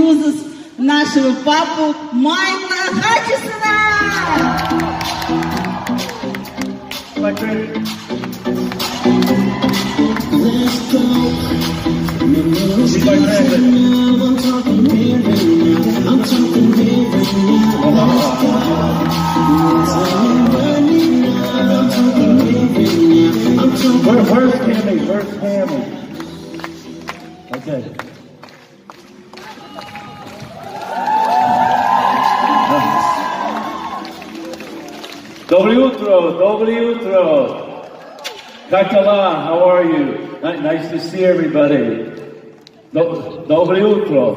инкрузес нашего папу Майкла Хатчисона. Where's Tammy? Where's Tammy? Okay. Доброе утро. Как дела? How are you? Nice to see everybody. Доброе утро.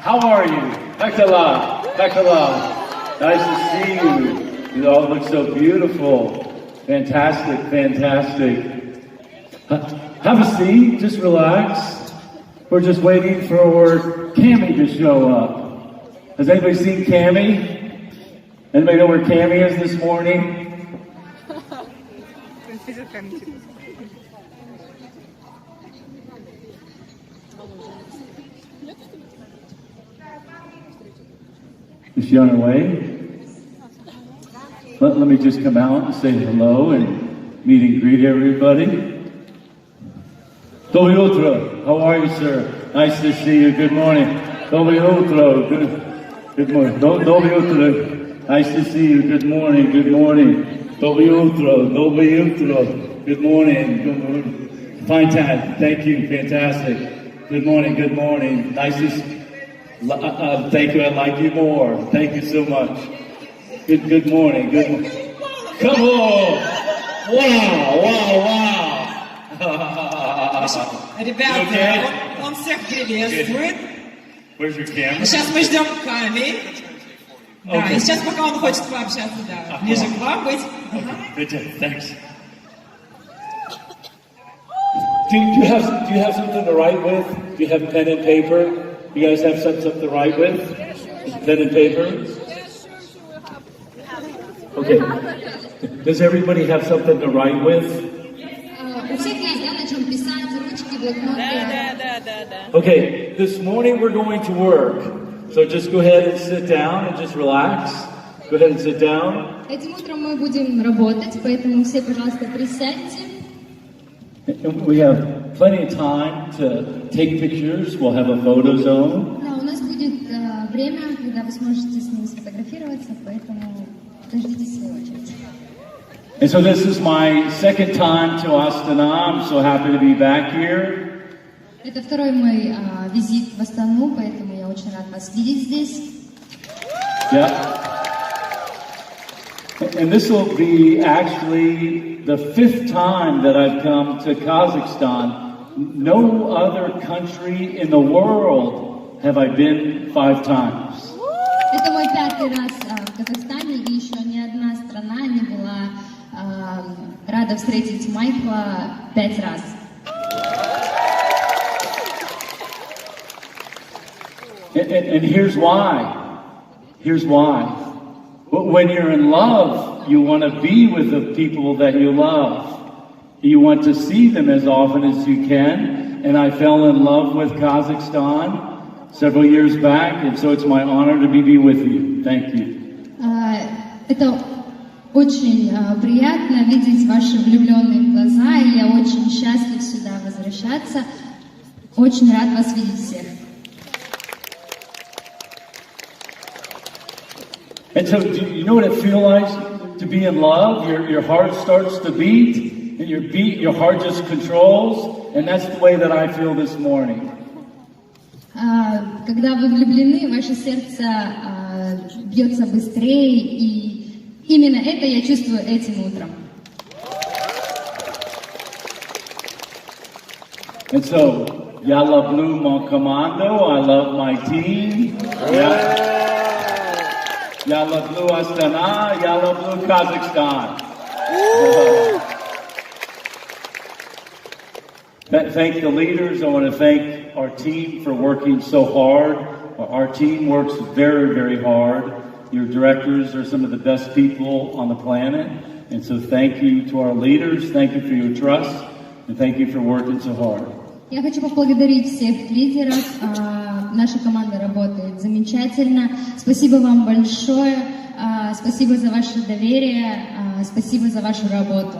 How are you? Как дела? Nice to see you. You all look so beautiful. Fantastic. Have a seat. Just relax. We're just waiting for Cammie to show up. Has anybody seen Cammie? Anybody know where Cammie is this morning? Is she on her way? Let me just come out and say hello and meet and greet everybody. Доброе утро. How are you, sir? Nice to see you. Good morning. Доброе утро. Good morning. Доброе утро. Nice to see you. Good morning. Доброе утро. Good morning. Fine time. Thank you. Fantastic. Good morning. Nice to see you. Thank you. I like you more. Thank you so much. Good morning. Come on. Wow. Ребята, okay? он всех приветствует. Where's your camera? Сейчас мы ждем Ками. Да, Okay. и сейчас пока он хочет пообщаться, да, ближе к вам быть. Good job. Thanks. Do you have something to write with? Do you have pen and paper? You guys have something to write with? Pen and paper? Okay. Does everybody have something to write with? У всех есть, да, на чем писать, ручки, блокноты. Да. Okay, this morning we're going to work. So just go ahead and sit down and just relax. Go ahead and sit down. Этим утром мы будем работать, поэтому все, пожалуйста, присядьте. And we have plenty of time to take pictures. We'll have a photo zone. Да, у нас будет время, когда вы сможете с ним сфотографироваться, поэтому дождитесь своей очереди. And so this is my second time to Astana. I'm so happy to be back here. Это второй мой визит в Астану, поэтому я очень рад вас видеть здесь. Yeah. And this will be actually the fifth time that I've come to Kazakhstan. No other country in the world have I been 5 times. Это мой 5-й раз в Казахстане, и еще ни одна страна не была рада встретить Майкла 5 раз. And here's why. When you're in love, you want to be with the people that you love. You want to see them as often as you can. And I fell in love with Kazakhstan several years back, and so it's my honor to be with you. Thank you. Это очень приятно видеть ваши влюбленные глаза, и я очень счастлив сюда возвращаться. Очень рад вас видеть всех. And so, do you know what it feels like to be in love? Your heart starts to beat, and your heart just controls, and that's the way that I feel this morning. Когда вы влюблены, ваше сердце бьется быстрее, и именно это я чувствую этим утром. And so, я люблю мою команду, I love my team. Я люблю Астана, я люблю Kazakhstan. Thank the leaders. I want to thank our team for working so hard. Our team works very, very hard. your directors are some of the best people on the planet. And so thank you to our leaders, thank you for your trust, and thank you for working so hard. Я хочу поблагодарить всех лидеров. Наша команда работает замечательно. Спасибо вам большое. Спасибо за ваше доверие. Спасибо за вашу работу.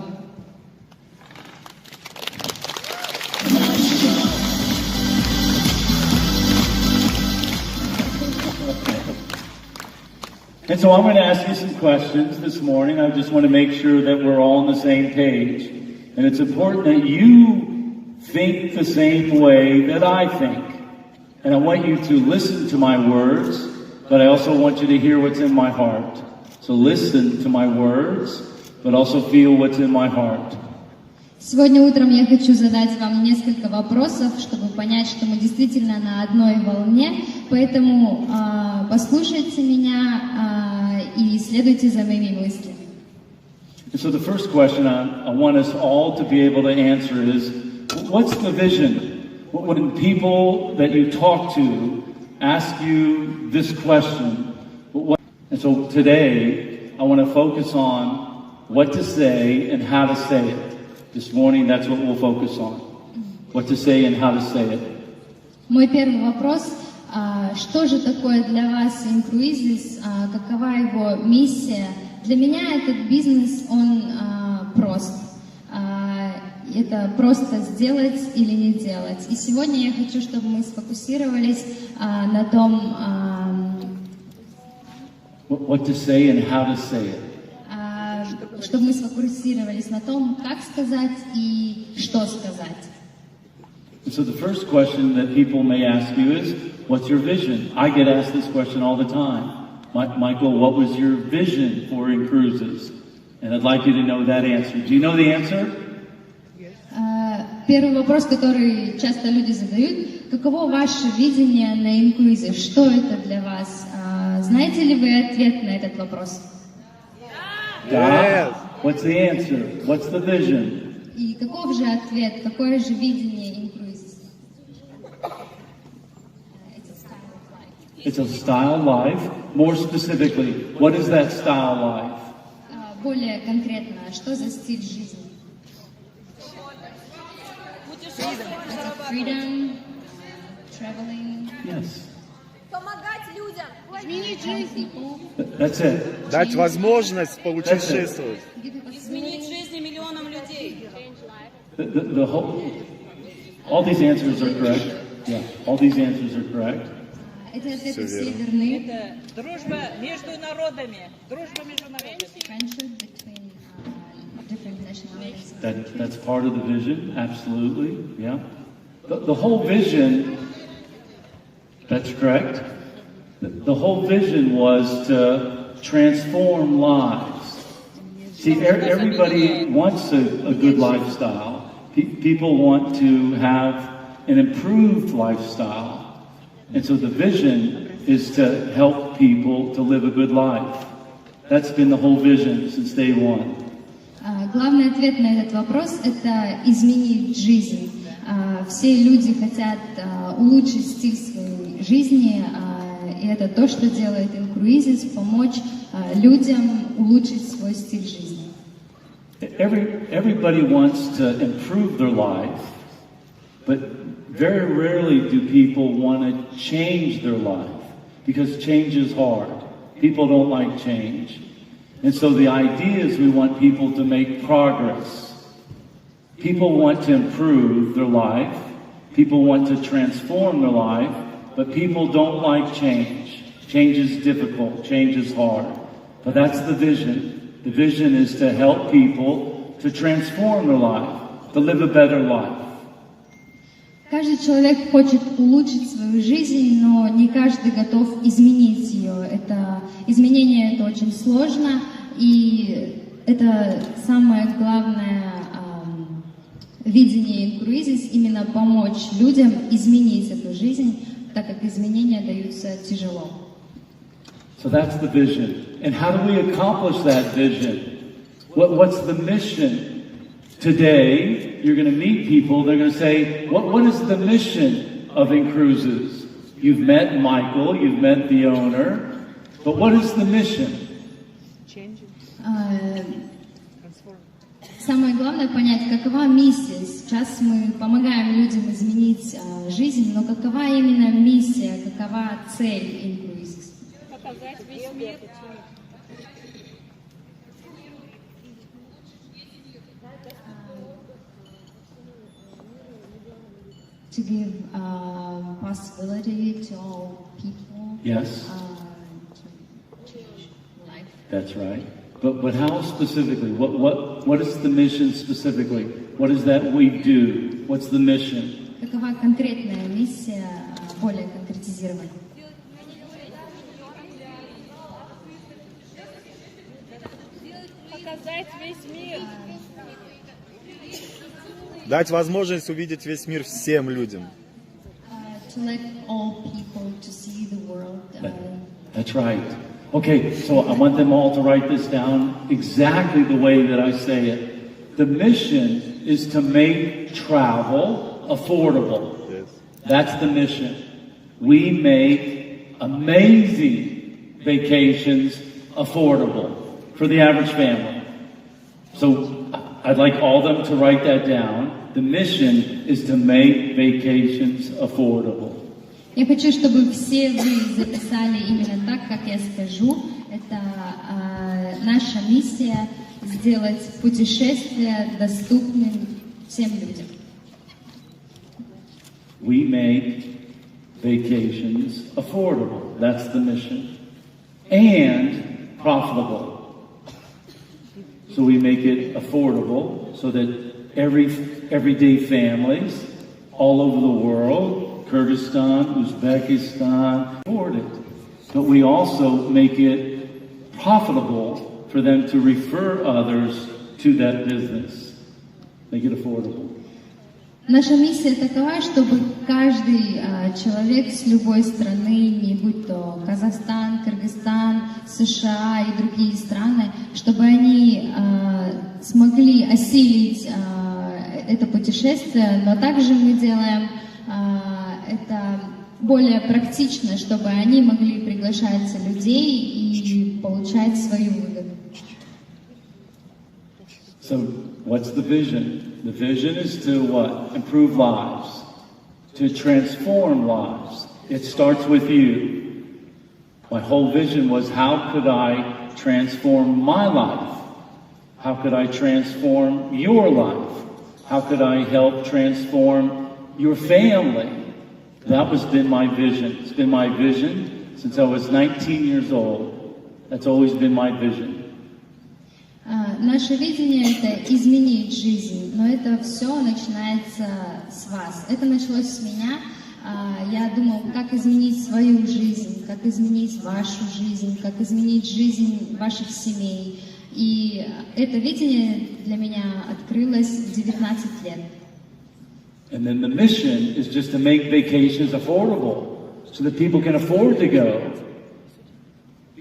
And so I'm going to ask you some questions this morning. I just want to make sure that we're all on the same page. And it's important that you think the same way that I think. And I want you to listen to my words, but I also want you to hear what's in my heart. So listen to my words, but also feel what's in my heart. Сегодня утром я хочу задать вам несколько вопросов, чтобы понять, что мы действительно на одной волне. Поэтому послушайте меня и следуйте за моими мыслями. So the first question I want us all to be able to answer is, what's the vision? When people that you talk to ask you this question, and so today I want to focus on what to say and how to say it. This morning, that's what we'll focus on. What to say and how to say it. Мой первый вопрос. Что же такое для вас INCRUISES? Какова его миссия? Для меня этот бизнес, он прост. Это просто сделать или не делать. И сегодня я хочу, чтобы мы сфокусировались на том... What to say and how to say it. Чтобы мы сфокусировались на том, как сказать и что сказать. So the first question that people may ask you is, what's your vision? I get asked this question all the time. Michael, what was your vision for INCRUISES? And I'd like you to know that answer. Do you know the answer? Первый вопрос, который часто люди задают, каково ваше видение на INCRUISES? Что это для вас? Знаете ли вы ответ на этот вопрос? Yes. What's the answer? What's the vision? И каков же ответ? Какое же видение INCRUISES? It's a style of life. More specifically, what is that style of life? Более конкретно, что за стиль жизни? Freedom, traveling. Yes. Помогать людям. Изменить жизнь. That's it. Дать возможность поучаствовать. Изменить жизни миллионам людей. The whole, all these answers are correct. Yeah, all these answers are correct. Эти ответы все верны. Это дружба между народами. Дружба между народами. Friendship between different nationalities. That's part of the vision, absolutely. Yeah. The whole vision, that's correct. The whole vision was to transform lives. See, everybody wants a good lifestyle. People want to have an improved lifestyle. And so the vision is to help people to live a good life. That's been the whole vision since day one. Главный ответ на этот вопрос – это изменить жизнь. Все люди хотят улучшить стиль своей жизни, и это то, что делает INCRUISES, помочь людям улучшить свой стиль жизни. Everybody wants to improve their life, but very rarely do people want to change their life, because change is hard. People don't like change. And so the idea is we want people to make progress. People want to improve their life. People want to transform their life, but people don't like change. Change is difficult. Change is hard. But that's the vision. The vision is to help people to transform their life, to live a better life. Каждый человек хочет улучшить свою жизнь, но не каждый готов изменить ее. Изменение это очень сложно, и это самое главное видение INCRUISES, именно помочь людям изменить эту жизнь, так как изменения даются тяжело. So that's the vision. And how do we accomplish that vision? What's the mission? Today, you're going to meet people, they're going to say, what is the mission of INCRUISES? You've met Michael, you've met the owner, But what is the mission? Самое главное понять, какова миссия. Сейчас мы помогаем людям изменить жизнь, но какова именно миссия, какова цель INCRUISES? Показать весь мир. To give possibility to all people. Yes. To change life. That's right. But how specifically? What is the mission specifically? What is that we do? What's the mission? Какова конкретная миссия, более конкретизированная? Показать весь мир. Дать возможность увидеть весь мир всем людям. To let all people to see the world. That's right. Okay, so I want them all to write this down exactly the way that I say it. The mission is to make travel affordable. Yes. That's the mission. We make amazing vacations affordable for the average family. So I'd like all of them to write that down. The mission is to make vacations affordable. Я хочу, чтобы все вы записали именно так, как я скажу. Это наша миссия — сделать путешествия доступным всем людям. We make vacations affordable. That's the mission. And profitable. So we make it affordable so that everyday families all over the world, Kyrgyzstan, Uzbekistan, afford it. But we also make it profitable for them to refer others to that business. Make it affordable. Наша миссия такова, чтобы каждый человек с любой страны, не будь то Казахстан, Кыргызстан, США и другие страны, чтобы они смогли осилить это путешествие, но также мы делаем это более практично, чтобы они могли приглашать людей и получать свою выгоду. So, what's the vision? The vision is to what? Improve lives, to transform lives. It starts with you. My whole vision was, how could I transform my life? How could I transform your life? How could I help transform your family? That has been my vision. It's been my vision since I was 19 years old. That's always been my vision. Наше видение — это изменить жизнь, но это все начинается с вас. Это началось с меня. Я думала, как изменить свою жизнь, как изменить вашу жизнь, как изменить жизнь ваших семей. И это видение для меня открылось в 19 лет. And then the mission is just to make vacations affordable so that people can afford to go.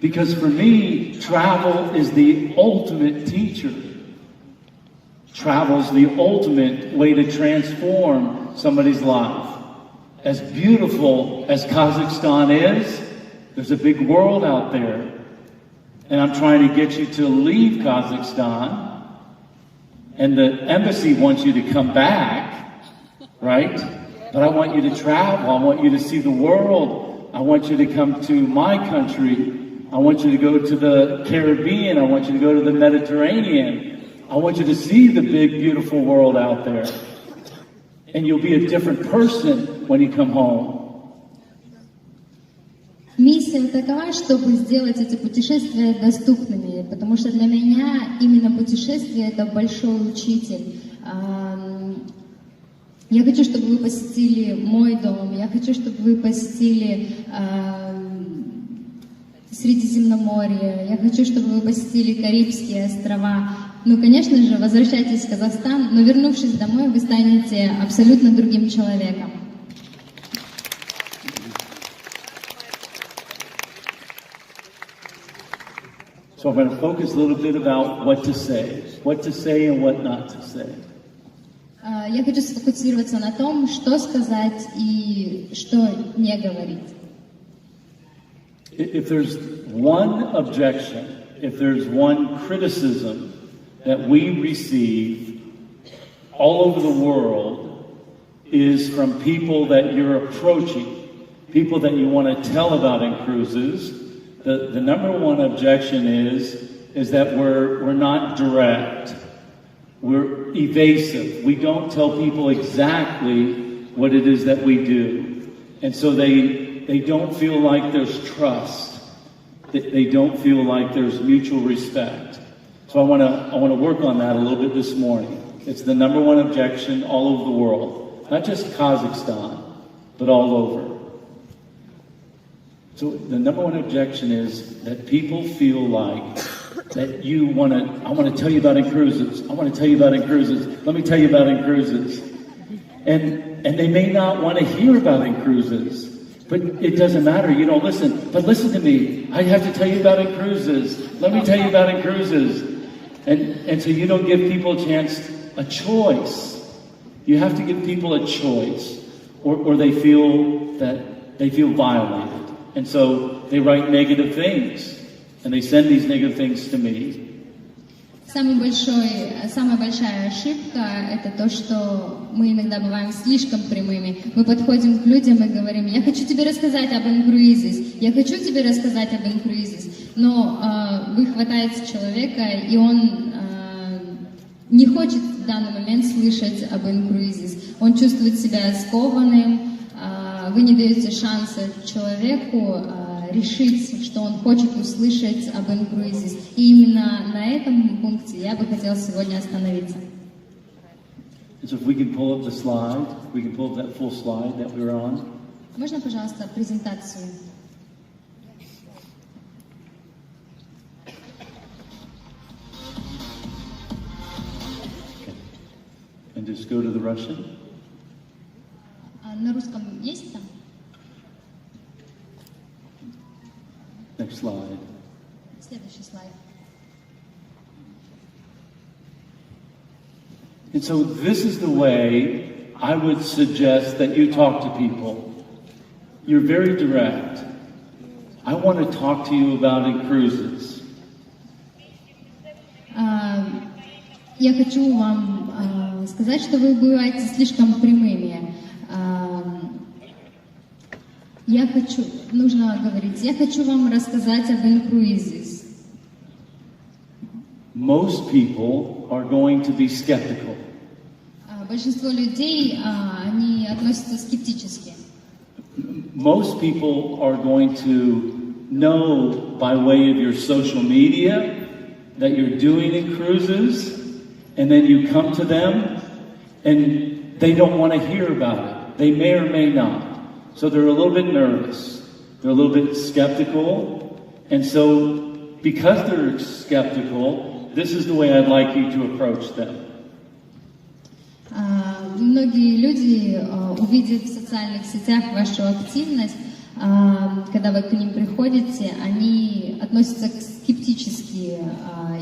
Because for me, travel is the ultimate teacher. Travel is the ultimate way to transform somebody's life. As beautiful as Kazakhstan is, there's a big world out there. And I'm trying to get you to leave Kazakhstan. And the embassy wants you to come back, right? But I want you to travel. I want you to see the world. I want you to come to my country. I want you to go to the Caribbean. I want you to go to the Mediterranean. I want you to see the big, beautiful world out there. And you'll be a different person when you come home. Миссия такова, чтобы сделать эти путешествия доступными, потому что для меня именно путешествие — это большой учитель. Я хочу, чтобы вы посетили мой дом, я хочу, чтобы вы посетили Средиземноморье, я хочу, чтобы вы посетили Карибские острова. Ну, конечно же, возвращайтесь в Казахстан, но вернувшись домой, вы станете абсолютно другим человеком. So I'm going to focus a little bit about what to say and what not to say. Я хочу сфокусироваться на том, что сказать и что не говорить. if there's one objection, if there's one criticism that we receive all over the world is from people that you're approaching, people that you want to tell about INCRUISES, the number one objection is that we're not direct. We're evasive. We don't tell people exactly what it is that we do. And so they don't feel like there's trust. They don't feel like there's mutual respect. So I want to work on that a little bit this morning. It's the number one objection all over the world. Not just Kazakhstan, but all over. So the number one objection is that people feel like that I want to tell you about INCRUISES. I want to tell you about INCRUISES. Let me tell you about INCRUISES. And they may not want to hear about INCRUISES. But it doesn't matter, listen. But listen to me. I have to tell you about INCRUISES. Let me tell you about INCRUISES. And so you don't give people a choice. You have to give people a choice, or they feel violated. And so they write negative things, and they send these negative things to me. Самая большая ошибка – это то, что мы иногда бываем слишком прямыми. Мы подходим к людям и говорим: я хочу тебе рассказать об INCRUISES, я хочу тебе рассказать об INCRUISES. Но вы хватаете человека, и он не хочет в данный момент слышать об INCRUISES. Он чувствует себя скованным, вы не даете шанса человеку решить, что он хочет услышать об INCRUISES. И именно на этом пункте я бы хотела сегодня остановиться. So if we can pull up the slide, we can pull up that full slide that we were on. Можно, пожалуйста, презентацию? And just go to the Russian. На русском есть там? Next slide. Следующий слайд. And so this is the way I would suggest that you talk to people. You're very direct. I want to talk to you about INCRUISES. Я хочу вам сказать, что вы бываете слишком прямыми. Нужно говорить: я хочу вам рассказать об INCRUISES. Most people are going to be skeptical. Большинство людей, они относятся скептически. Most people are going to know by way of your social media that you're doing INCRUISES, and then you come to them and they don't want to hear about it. They may or may not. So they're a little bit nervous. They're a little bit skeptical. And so because they're skeptical, this is the way I'd like you to approach them. Многие люди, увидев в социальных сетях вашу активность, когда вы к ним приходите, они относятся скептически.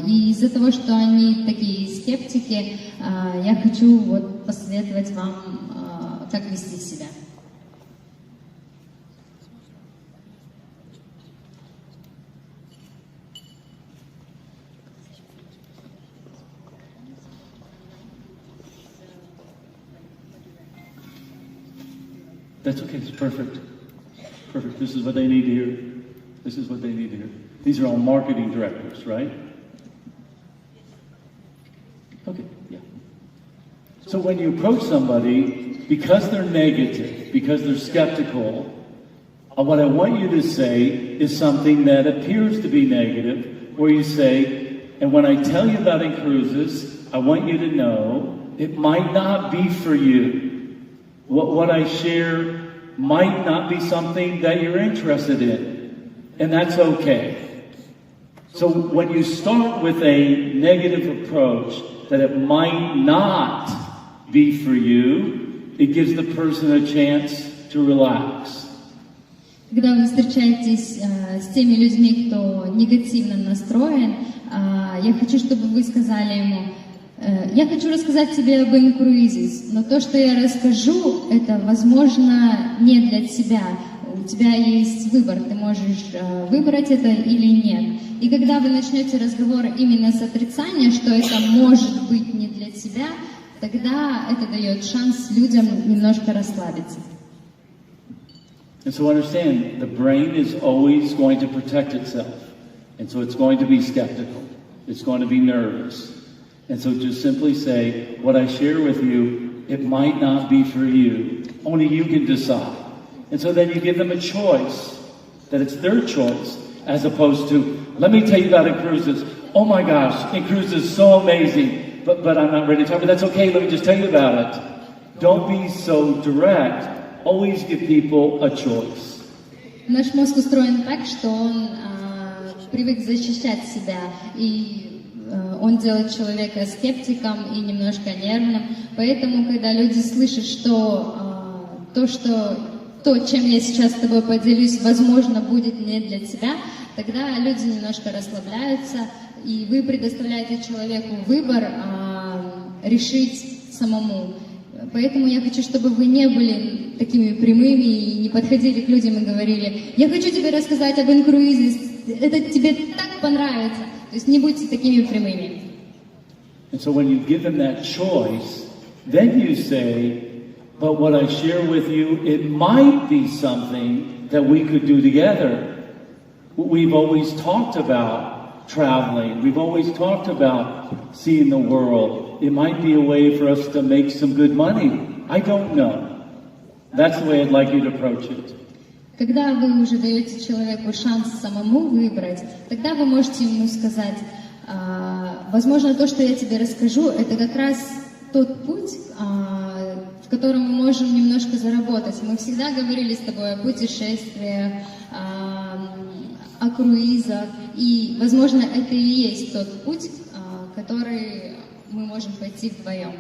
И из-за того, что они такие скептики, я хочу посоветовать вам, как вести себя. That's okay, it's perfect. Perfect. This is what they need to hear. This is what they need to hear. These are all marketing directors, right? Okay, yeah. So when you approach somebody, because they're negative, because they're skeptical, what I want you to say is something that appears to be negative, where you say, and when I tell you about INCRUISES, I want you to know it might not be for you. What I share might not be something that you're interested in, and that's okay. So when you start with a negative approach that it might not be for you, it gives the person a chance to relax. Когда вы встречаетесь с теми людьми, кто негативно настроен, я хочу, чтобы вы сказали ему: я хочу рассказать тебе об INCRUISES, но то, что я расскажу, это, возможно, не для тебя. тебя есть выбор, ты можешь выбрать это или нет. И когда вы начнете разговор именно с отрицания, что это может быть не для тебя, тогда это дает шанс людям немножко расслабиться. And so understand, the brain is always going to protect itself. And so it's going to be skeptical. It's going to be nervous. And so just simply say, what I share with you, it might not be for you. Only you can decide. And so then you give them a choice, that it's their choice, as opposed to, let me tell you about INCRUISES. Oh my gosh, INCRUISES is so amazing, but I'm not ready to talk, but that's okay, let me just tell you about it. Don't be so direct. Always give people a choice. Наш мозг устроен так, что он привык защищать себя, и он делает человека скептиком и немножко нервным. Поэтому, когда люди слышат, что то, чем я сейчас с тобой поделюсь, возможно, будет не для тебя, тогда люди немножко расслабляются, и вы предоставляете человеку выбор решить самому. Поэтому я хочу, чтобы вы не были такими прямыми и не подходили к людям и говорили: «Я хочу тебе рассказать об INCRUISES, это тебе так понравится». То есть не будьте такими прямыми. And so when you give them that choice, then you say, but what I share with you, it might be something that we could do together. We've always talked about traveling. We've always talked about seeing the world. It might be a way for us to make some good money. I don't know. That's the way I'd like you to approach it. Когда вы уже даете человеку шанс самому выбрать, тогда вы можете ему сказать: возможно, то, что я тебе расскажу, это как раз тот путь, в котором мы можем немножко заработать. Мы всегда говорили с тобой о путешествиях, о круизах, и, возможно, это и есть тот путь, который мы можем пойти вдвоем.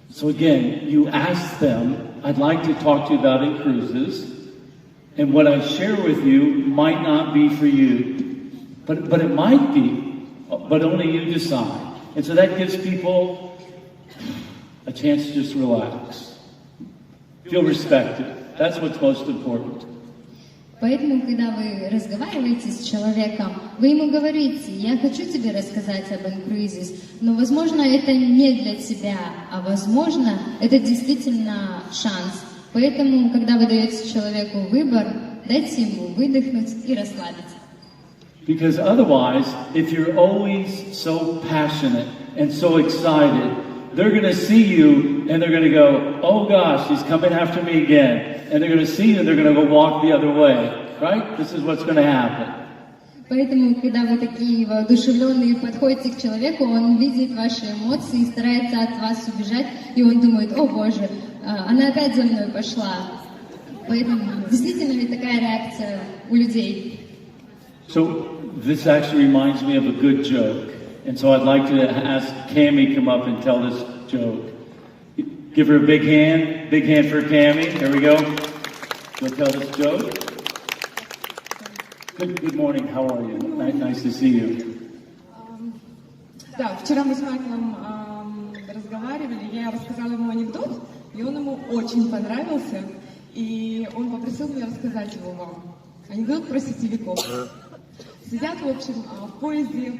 So again, you ask them, I'd like to talk to you about INCRUISES, and what I share with you might not be for you, but it might be, but only you decide. And so that gives people a chance to just relax, feel respected. That's what's most important. Поэтому, когда вы разговариваете с человеком, вы ему говорите: я хочу тебе рассказать об INCRUISES, но, возможно, это не для тебя, а, возможно, это действительно шанс. Поэтому, когда вы даете человеку выбор, дайте ему выдохнуть и расслабиться. Because otherwise, if you're always so passionate and so excited, they're going to see you and they're going to go, oh gosh, he's coming after me again. And they're going to see you and they're going to go walk the other way. Right? This is what's going to happen. Поэтому, когда вы такие воодушевленные подходите к человеку, он видит ваши эмоции и старается от вас убежать, и он думает: о боже, она опять за мной пошла. Поэтому действительно ли такая реакция у людей? So this actually reminds me of a good joke. And so I'd like to ask Cammie come up and tell this joke. Give her a big hand for Cammie. Here we go. You'll tell this joke. Good morning, how are you? Nice to see you. Да, вчера мы с Майклом разговаривали, я рассказала ему анекдот, и он ему очень понравился, и он попросил меня рассказать его вам. Анекдот про сетевиков. Сидят, в общем, в поезде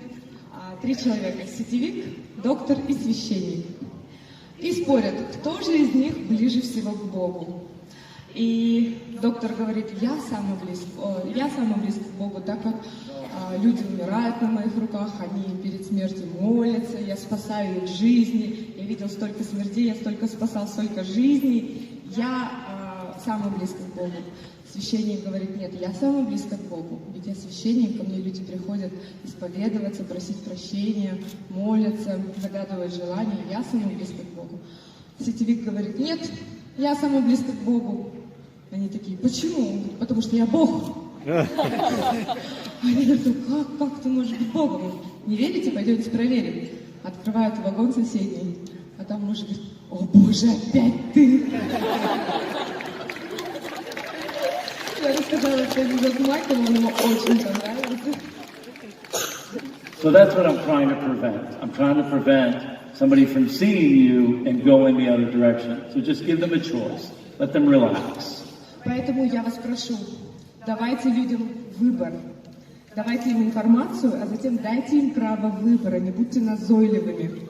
3 человека: сетевик, доктор и священник. И спорят, кто же из них ближе всего к Богу. И доктор говорит: я самый близок к Богу, так как люди умирают на моих руках, они перед смертью молятся, я спасаю их жизни, я видел столько смертей, я столько спасал, столько жизней, я самый близко к Богу. Священник говорит: нет, я самый близко к Богу, ведь я священник, ко мне люди приходят исповедоваться, просить прощения, молятся, загадывать желания, я самый близко к Богу. Сетевик говорит: нет, я самый близко к Богу. Они такие: почему? Он говорит: потому что я Бог. Они говорят: как ты можешь быть Богом? Не верите? Пойдемте проверим. Открывают вагон соседний, а там муж говорит: о боже, опять ты! Я рассказала это анекдот Майклу, он ему очень понравился. So that's what I'm trying to prevent. I'm trying to prevent somebody from seeing you and going the other direction. So just give them a choice. Let them relax. Поэтому я вас прошу, давайте людям выбор. Давайте им информацию, а затем дайте им право выбора, не будьте назойливыми.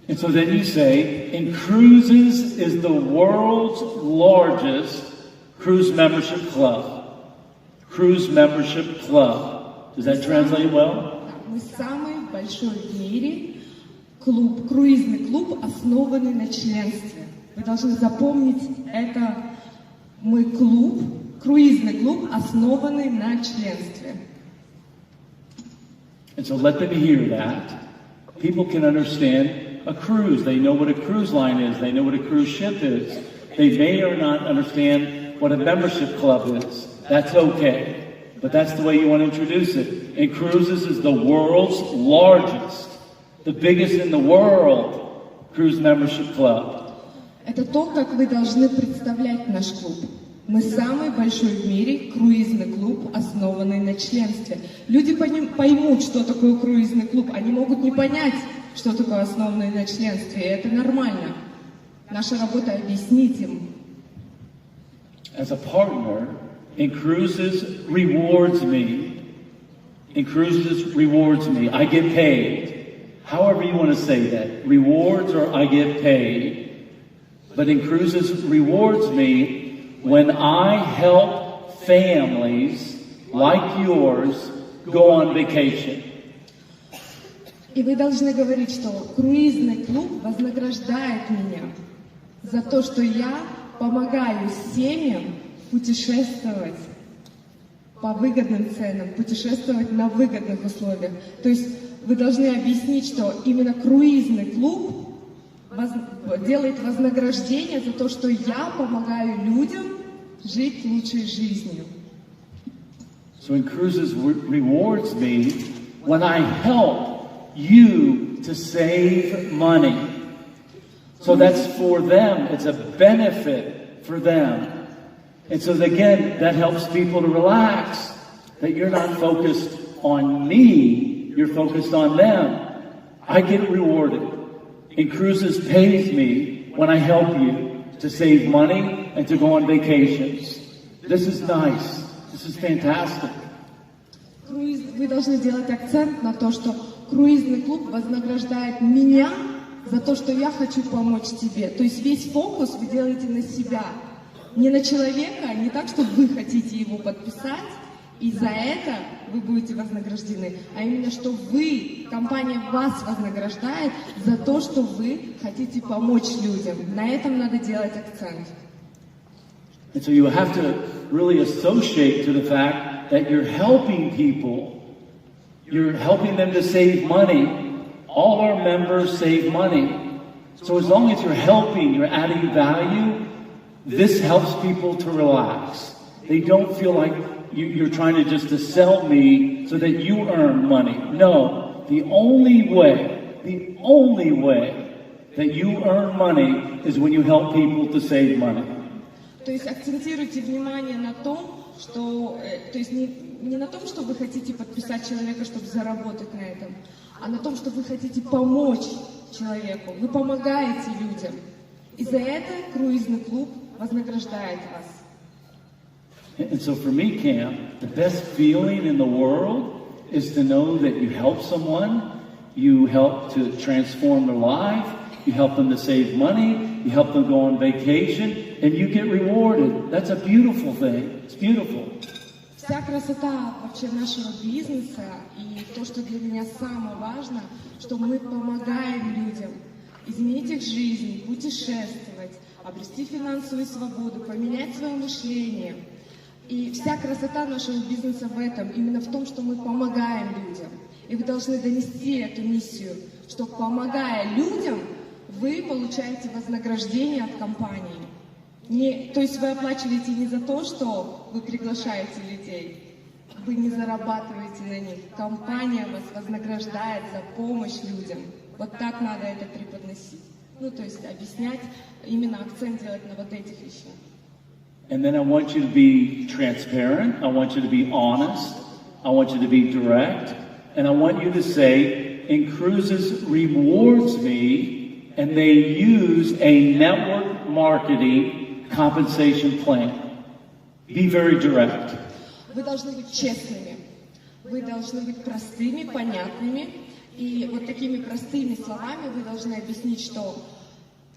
And so then you say, INCRUISES is the world's largest cruise membership club. Cruise membership club. Does that translate well? Мы самый большой в мире клуб, круизный клуб, основанный на членстве. Вы должны запомнить это. Мы клуб, круизный клуб, основанный на членстве. And so let them hear that. People can understand a cruise. They know what a cruise line is. They know what a cruise ship is. They may or not understand what a membership club is. That's okay. But that's the way you want to introduce it. INCRUISES is the world's largest, the biggest in the world, cruise membership club. Это то, как вы должны представлять наш клуб. Мы самый большой в мире круизный клуб, основанный на членстве. Люди поймут, что такое круизный клуб. Они могут не понять, что такое основанный на членстве. И это нормально. Наша работа объяснить им. As a partner, INCRUISES rewards me. INCRUISES rewards me. I get paid. However you want to say that. Rewards or I get paid. But INCRUISES rewards me when I help families like yours go on vacation. И вы должны говорить, что круизный клуб вознаграждает меня за то, что я помогаю семьям путешествовать по выгодным ценам, путешествовать на выгодных условиях. То есть вы должны объяснить, что именно круизный клуб делает вознаграждение за то, что я помогаю людям жить лучшей жизнью. So INCRUISES rewards me when I help you to save money. So that's for them. It's a benefit for them. And so again, that helps people to relax. That you're not focused on me, you're focused on them. I get rewarded. INCRUISES pays me when I help you to save money and to go on vacations. This is nice. This is fantastic. Вы должны делать акцент на то, что круизный клуб вознаграждает меня за то, что я хочу помочь тебе. То есть весь фокус вы делаете на себя. Не на человека, не так, что вы хотите его подписать, и за это вы будете вознаграждены, а именно, что вы, компания вас вознаграждает за то, что вы хотите помочь людям. На этом надо делать акцент. And so you have to really associate to the fact that you're helping people. You're helping them to save money. All our members save money. So as long as you're helping, you're adding value, this helps people to relax. They don't feel like you're trying to just to sell me so that you earn money. No, the only way that you earn money is when you help people to save money. То есть акцентируйте внимание на том, что, то есть не на том, что вы хотите подписать человека, чтобы заработать на этом, а на том, что вы хотите помочь человеку. Вы помогаете людям. И за это круизный клуб вознаграждает вас. And so for me, Cam, the best feeling in the world is to know that you help someone, you help to transform their life, you help them to save money, you help them go on vacation, and you get rewarded. That's a beautiful thing. It's beautiful. Вся красота вообще нашего бизнеса и то, что для меня самое важное, что мы помогаем людям изменить их жизнь, путешествовать, обрести финансовую свободу, поменять свое мышление. И вся красота нашего бизнеса в этом, именно в том, что мы помогаем людям. И вы должны донести эту миссию, что помогая людям, вы получаете вознаграждение от компании. То есть вы оплачиваете не за то, что вы приглашаете людей, вы не зарабатываете на них. Компания вас вознаграждает за помощь людям. Вот так надо это преподносить. То есть объяснять, именно акцент делать на вот этих вещах. And then I want you to be transparent. I want you to be honest. I want you to be direct. And I want you to say, INCRUISES rewards me, and they use a network marketing compensation plan. Be very direct. Вы должны быть честными, вы должны быть простыми, понятными. И вот такими простыми словами вы должны объяснить, что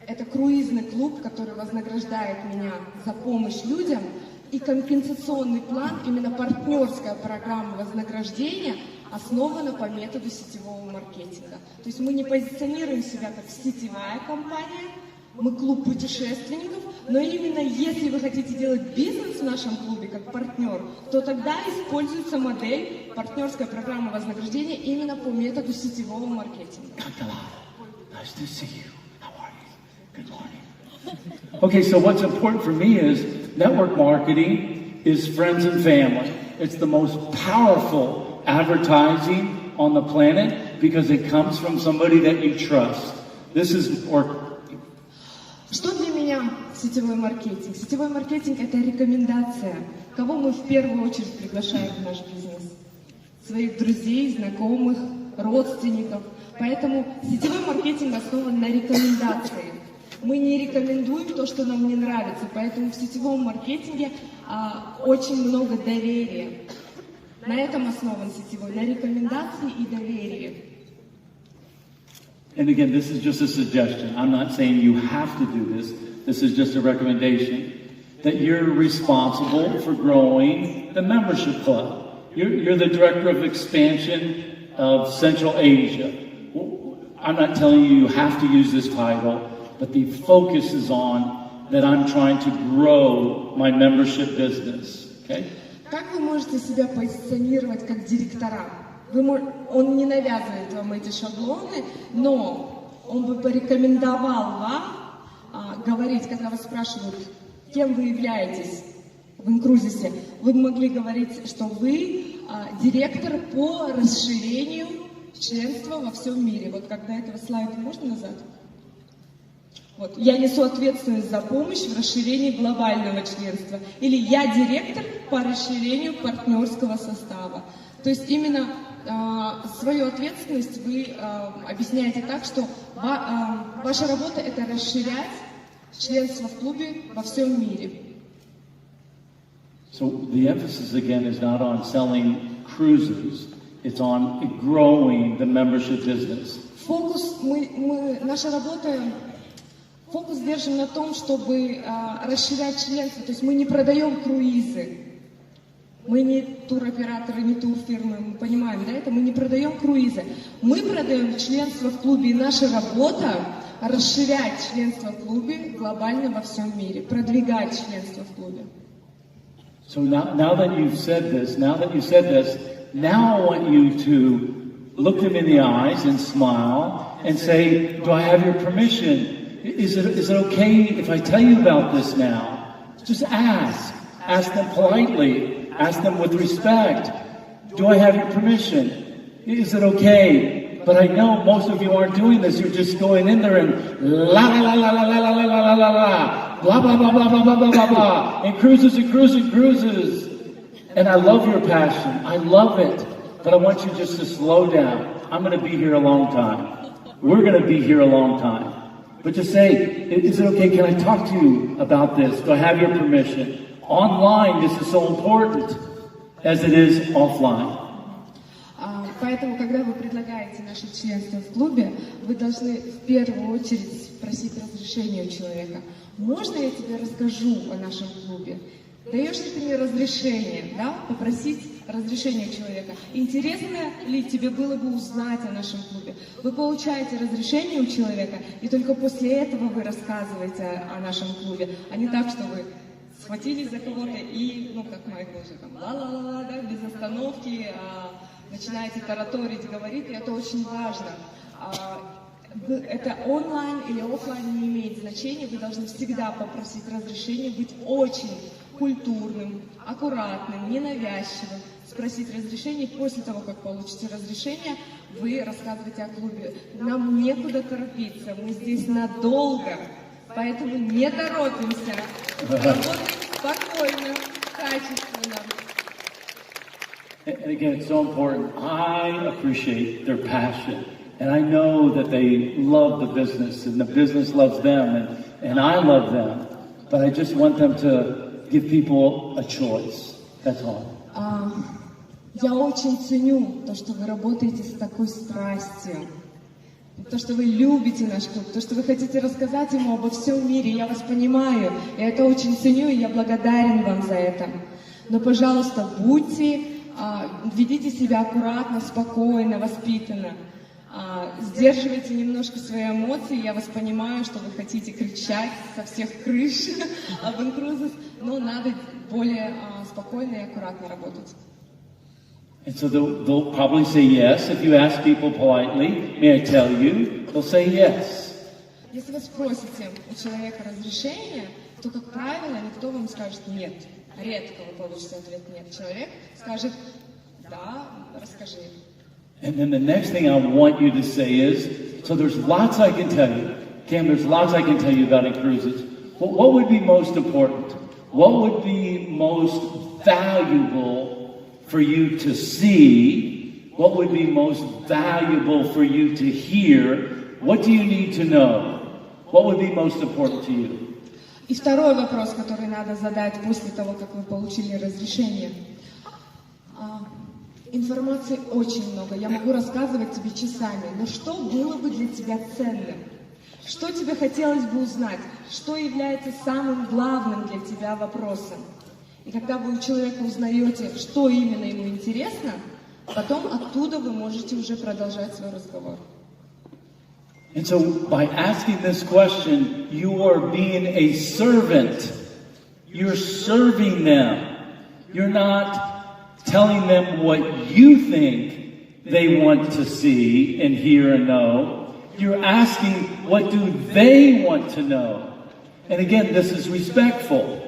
это круизный клуб, который вознаграждает меня за помощь людям, и компенсационный план, именно партнерская программа вознаграждения, основана по методу сетевого маркетинга. То есть мы не позиционируем себя как сетевая компания, мы клуб путешественников, но именно если вы хотите делать бизнес в нашем клубе как партнер, то тогда используется модель партнерской программы вознаграждения именно по методу сетевого маркетинга. Nice to see you. How are you? Good morning. Okay, so what's important for me is network marketing is friends and family. It's the most powerful advertising on the planet because it comes from somebody that you trust. This is Что для меня сетевой маркетинг? Сетевой маркетинг – это рекомендация. Кого мы в первую очередь приглашаем в наш бизнес? Своих друзей, знакомых, родственников. Поэтому сетевой маркетинг основан на рекомендации. Мы не рекомендуем то, что нам не нравится. Поэтому в сетевом маркетинге очень много доверия. На этом основан сетевой, на рекомендации и доверии. And again, this is just a suggestion. I'm not saying you have to do this. This is just a recommendation that you're responsible for growing the membership club. You're the director of expansion of Central Asia. I'm not telling you have to use this title, but the focus is on that I'm trying to grow my membership business. Okay? Как вы можете себя позиционировать как директора? Он не навязывает вам эти шаблоны, но он бы порекомендовал вам говорить, когда вас спрашивают, кем вы являетесь в инкрузесе, вы могли говорить, что вы директор по расширению членства во всем мире. Вот когда этого слайда можно назад? Вот. Я несу ответственность за помощь в расширении глобального членства. Или я директор по расширению партнерского состава. То есть именно свою ответственность вы объясняете так, что ваша работа – это расширять членство в клубе во всем мире. So the emphasis again is not on selling cruises, it's on growing the membership business. Наша работа, фокус держим на том, чтобы расширять членство. То есть мы не продаем круизы. Мы не туроператоры, не турфирмы, мы понимаем, да, это мы не продаем круизы. Мы продаем членство в клубе, и наша работа расширять членство в клубе глобально во всем мире, продвигать членство в клубе. So now that you've said this, now I want you to look them in the eyes and smile and say, do I have your permission? Is it okay if I tell you about this now? Just ask. Ask them politely. Ask them with respect. Do I have your permission? Is it okay? But I know most of you aren't doing this. You're just going in there and la la la la la la la la la la la, blah blah blah blah blah blah blah blah blah, and cruises and cruises and cruises. And I love your passion. I love it. But I want you just to slow down. I'm going to be here a long time. We're going to be here a long time. But just say, is it okay? Can I talk to you about this? Do I have your permission? Online, this is so important as it is offline. Поэтому, когда вы предлагаете наше членство в клубе, вы должны в первую очередь спросить разрешение у человека. Можно я тебе расскажу о нашем клубе? Даешь ли ты мне разрешение, да? Попросить разрешение у человека. Интересно ли тебе было бы узнать о нашем клубе? Вы получаете разрешение у человека, и только после этого вы рассказываете о нашем клубе, а не так, что вы схватились за кого-то и, как Майкл уже там, ла-ла-ла-ла, да, без остановки, начинаете тараторить, говорить, и это очень важно. Это онлайн или офлайн не имеет значения, вы должны всегда попросить разрешения, быть очень культурным, аккуратным, ненавязчивым, спросить разрешение, после того, как получите разрешение, вы рассказываете о клубе. Нам некуда торопиться, мы здесь надолго. Поэтому не торопимся, работаем спокойно, качественно. And again, it's so important. I appreciate their passion. And I know that they love the business and the business loves them and I love them. But I just want them to give people a choice. That's all. Я очень ценю то, что вы работаете с такой страстью, то, что вы любите наш клуб, то, что вы хотите рассказать ему обо всем мире. Я вас понимаю, я это очень ценю, и я благодарен вам за это. Но, пожалуйста, ведите себя аккуратно, спокойно, воспитанно. Сдерживайте немножко свои эмоции. Я вас понимаю, что вы хотите кричать со всех крыш об INCRUISES, но надо более спокойно и аккуратно работать. And so they'll probably say yes. If you ask people politely, may I tell you, they'll say yes. Если вы спросите у человека разрешения, то, как правило, никто вам скажет нет. Редко вы получите ответ нет. Человек скажет да, расскажи. And then the next thing I want you to say is, so there's lots I can tell you. Cam, there's lots I can tell you about INCRUISES. But what would be most important? What would be most valuable for you to see? What would be most valuable for you to hear? What do you need to know? What would be most important to you? И второй вопрос, который надо задать после того, как вы получили разрешение. Информации очень много, я могу рассказывать тебе часами, но что было бы для тебя ценным? Что тебе хотелось бы узнать? Что является самым главным для тебя вопросом? И когда вы у человека узнаете, что именно ему интересно, потом оттуда вы можете уже продолжать свой разговор. And so by asking this question, you are being a servant. You're serving them. You're not telling them what you think they want to see and hear and know. You're asking, what do they want to know? And again, this is respectful.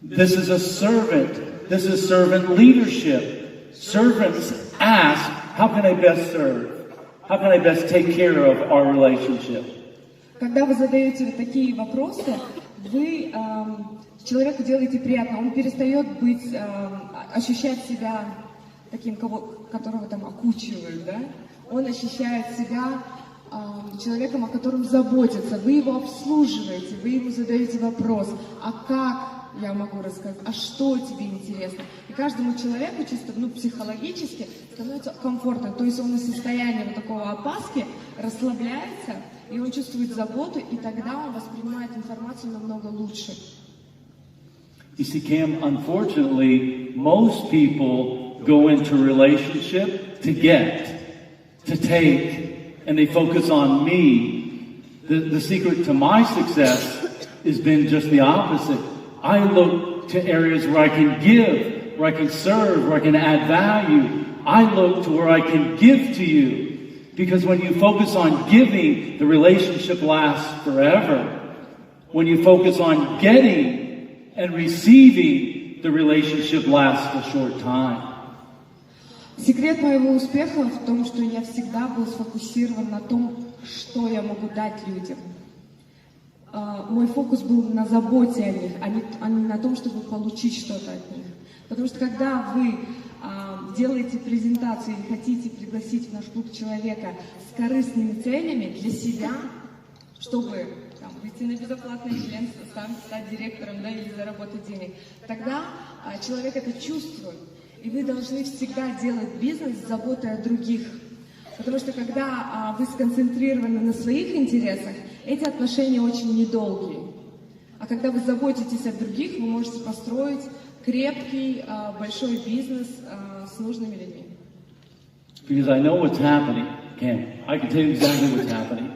This is a servant. This is servant leadership. Servants ask, how can I best serve? How can I best take care of our relationship? Когда вы задаете такие вопросы, вы человеку делаете приятно. Он перестает ощущать себя таким, которого там окучивают, да? Он ощущает себя человеком, о котором заботятся. Вы его обслуживаете, вы ему задаете вопрос, а как я могу рассказать, а что тебе интересно? И каждому человеку чисто психологически становится комфортно. То есть он из состояния вот такого опаски расслабляется, и он чувствует заботу, и тогда он воспринимает информацию намного лучше. You see, Cam, unfortunately, most people go into a relationship to get, to take, and they focus on me. The secret to my success has been just the opposite. I look to areas where I can give, where I can serve, where I can add value. I look to where I can give to you. Because when you focus on giving, the relationship lasts forever. When you focus on getting and receiving, the relationship lasts a short time. Секрет моего успеха в том, что я всегда был сфокусирован на том, что я могу дать людям. Мой фокус был на заботе о них, а не на том, чтобы получить что-то от них. Потому что когда вы делаете презентацию и хотите пригласить в наш клуб человека с корыстными целями для себя, чтобы выйти на безоплатное членство, сам стать директором, да, или заработать денег, тогда человек это чувствует. И вы должны всегда делать бизнес с заботой о других. Потому что когда вы сконцентрированы на своих интересах, эти отношения очень недолгие. А когда вы заботитесь о других, вы можете построить крепкий, большой бизнес с нужными людьми. Because I know what's happening, Cam. I can tell you exactly what's happening.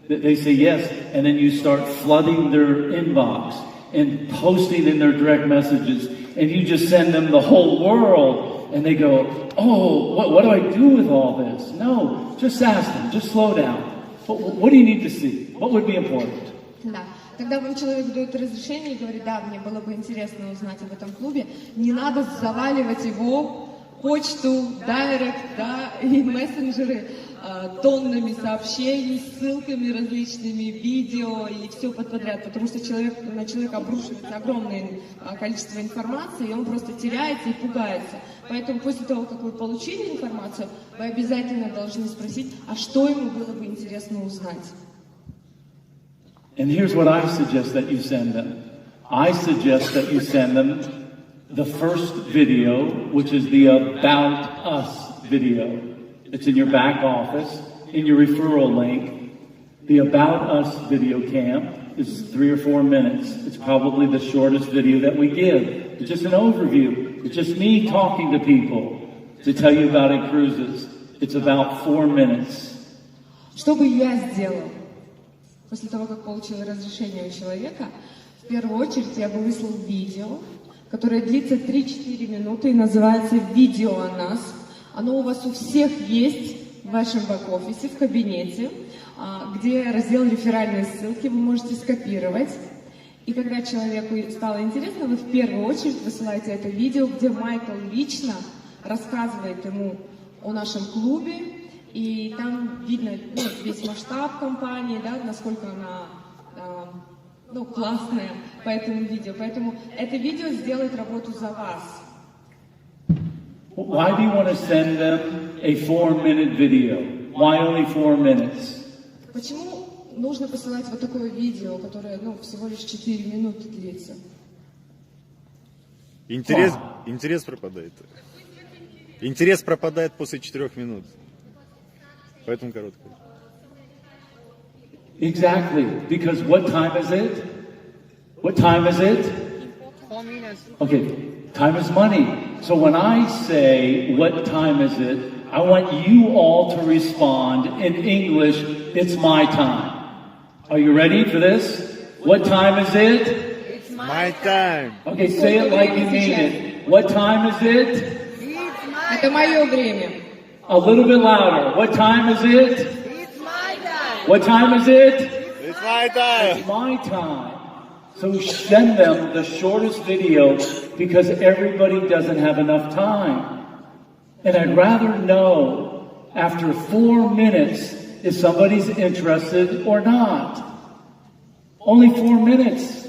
They say yes, and then you start flooding their inbox and posting in their direct messages, and you just send them the whole world, and they go, oh, what do I do with all this? No, just ask them, just slow down. What do you need to see? What would be important? Да. Когда вам человек дает разрешение и говорит, да, мне было бы интересно узнать об этом клубе, не надо заваливать его почту, дайрект, да, и мессенджеры тоннами сообщений, ссылками различными, видео и все подряд, потому что на человека обрушивается огромное количество информации, и он просто теряется и пугается. Поэтому после того, как вы получили информацию, вы обязательно должны спросить, а что ему было бы интересно узнать. And here's what I suggest that you send them. I suggest that you send them the first video, which is the About Us video. It's in your back office, in your referral link. The About Us video camp is 3 or 4 minutes. It's probably the shortest video that we give. It's just an overview. It's just me talking to people to tell you about INCRUISES. It's about 4 minutes. Что бы я сделал после того, как получила разрешение у человека? В первую очередь я бы выслал видео, которое длится 3-4 минуты и называется «Видео о нас». Оно у вас у всех есть в вашем бэк-офисе, в кабинете, где раздел «Реферальные ссылки», вы можете скопировать. И когда человеку стало интересно, вы в первую очередь высылаете это видео, где Майкл лично рассказывает ему о нашем клубе, и там видно весь масштаб компании, да, насколько она классная по этому видео. Поэтому это видео сделает работу за вас. Why do you want to send them a 4-minute video? Why only 4 minutes? Почему нужно посылать вот такое видео, которое всего лишь 4 минуты длится? Интерес пропадает. Интерес пропадает после 4 минут. Поэтому короткое. Exactly. Because what time is it? What time is it? 4 minutes. Okay, time is money. So when I say, what time is it? I want you all to respond in English, it's my time. Are you ready for this? What time is it? It's My time. Okay, say it like you mean it. What time is it? Это мое время. A little bit louder. What time is it? It's my time. What time is it? It's my time. It's my time. So send them the shortest video because everybody doesn't have enough time. And I'd rather know after 4 minutes if somebody's interested or not. Only 4 minutes.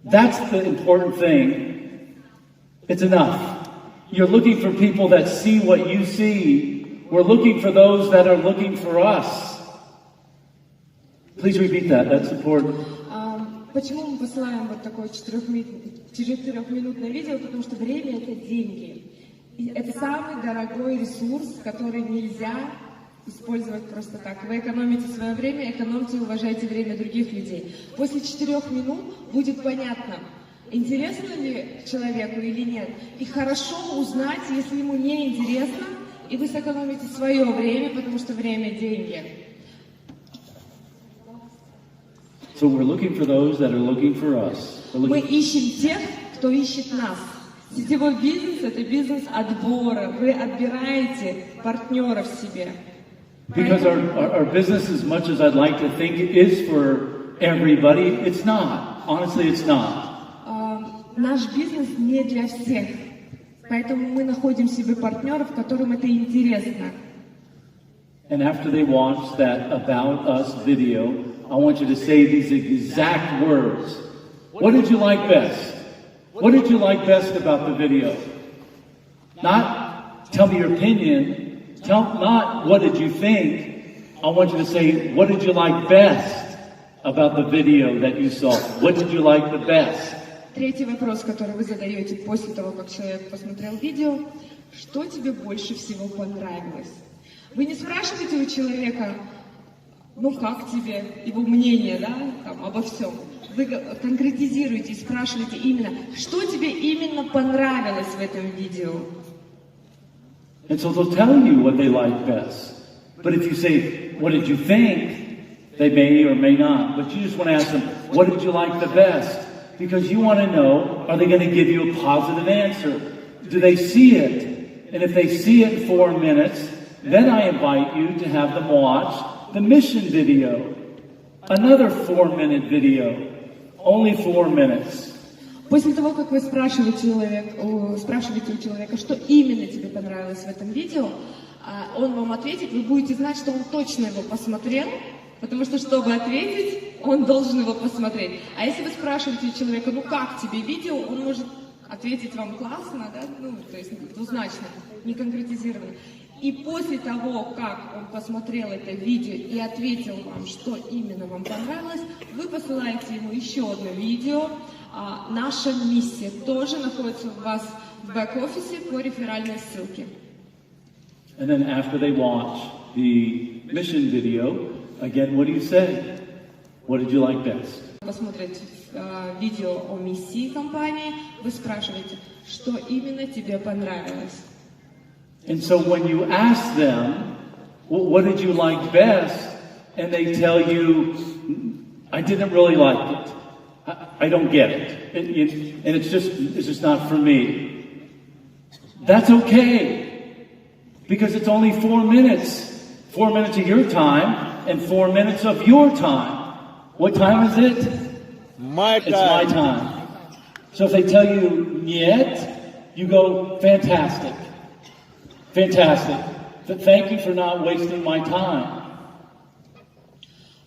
That's the important thing. It's enough. You're looking for people that see what you see. We're looking for those that are looking for us. Please repeat that. That's important. Почему мы посылаем вот такое 4-минутное видео? Потому что время — это деньги. И это самый дорогой ресурс, который нельзя использовать просто так. Вы экономите свое время, экономьте и уважайте время других людей. После 4 минут будет понятно, интересно ли человеку или нет. И хорошо узнать, если ему не интересно, и вы сэкономите свое время, потому что время — деньги. So we're looking for those that are looking for us. Мы ищем тех, кто ищет нас. Сетевой бизнес — это бизнес отбора. Вы отбираете партнеров себе. Because our business, as much as I'd like to think it is for everybody, it's not. Honestly, it's not. Наш бизнес не для всех. Поэтому мы находим себе партнеров, которым это интересно. And after they watch that About Us video, I want you to say these exact words. What did you like best? What did you like best about the video? Not tell me your opinion. Not what did you think. I want you to say, what did you like best about the video that you saw? What did you like the best? Третий вопрос, который вы задаете после того, как человек посмотрел видео. Что тебе больше всего понравилось? Вы не спрашиваете у человека, как тебе, его мнение, да, обо всем. Вы конкретизируете и спрашиваете именно, что тебе именно понравилось в этом видео. And so they'll tell you what they like best. But if you say, what did you think? They may or may not. But you just want to ask them, what did you like the best? Because you want to know, are they going to give you a positive answer? Do they see it? And if they see it in 4 minutes, then I invite you to have them watch the mission video. Another 4-minute video. Only 4 minutes. После того, как вы спрашиваете у человека, что именно тебе понравилось в этом видео, он вам ответит, вы будете знать, что он точно его посмотрел, потому что, чтобы ответить, он должен его посмотреть. А если вы спрашиваете у человека, как тебе видео, он может ответить вам классно, да, то есть двузначно, не конкретизированно. И после того, как он посмотрел это видео и ответил вам, что именно вам понравилось, вы посылаете ему еще одно видео. Наша миссия тоже находится у вас в бэк-офисе по реферальной ссылке. And then after they watch the mission video, again, what do you say? What did you like best? Посмотрите видео о миссии компании, вы спрашиваете, что именно тебе понравилось. And so when you ask them, well, what did you like best? And they tell you, I didn't really like it. I don't get it. And it's just not for me. That's okay. Because it's only 4 minutes. 4 minutes of your time and 4 minutes of your time. What time is it? My time. It's my time. So if they tell you yet, you go, fantastic. Fantastic. Thank you for not wasting my time.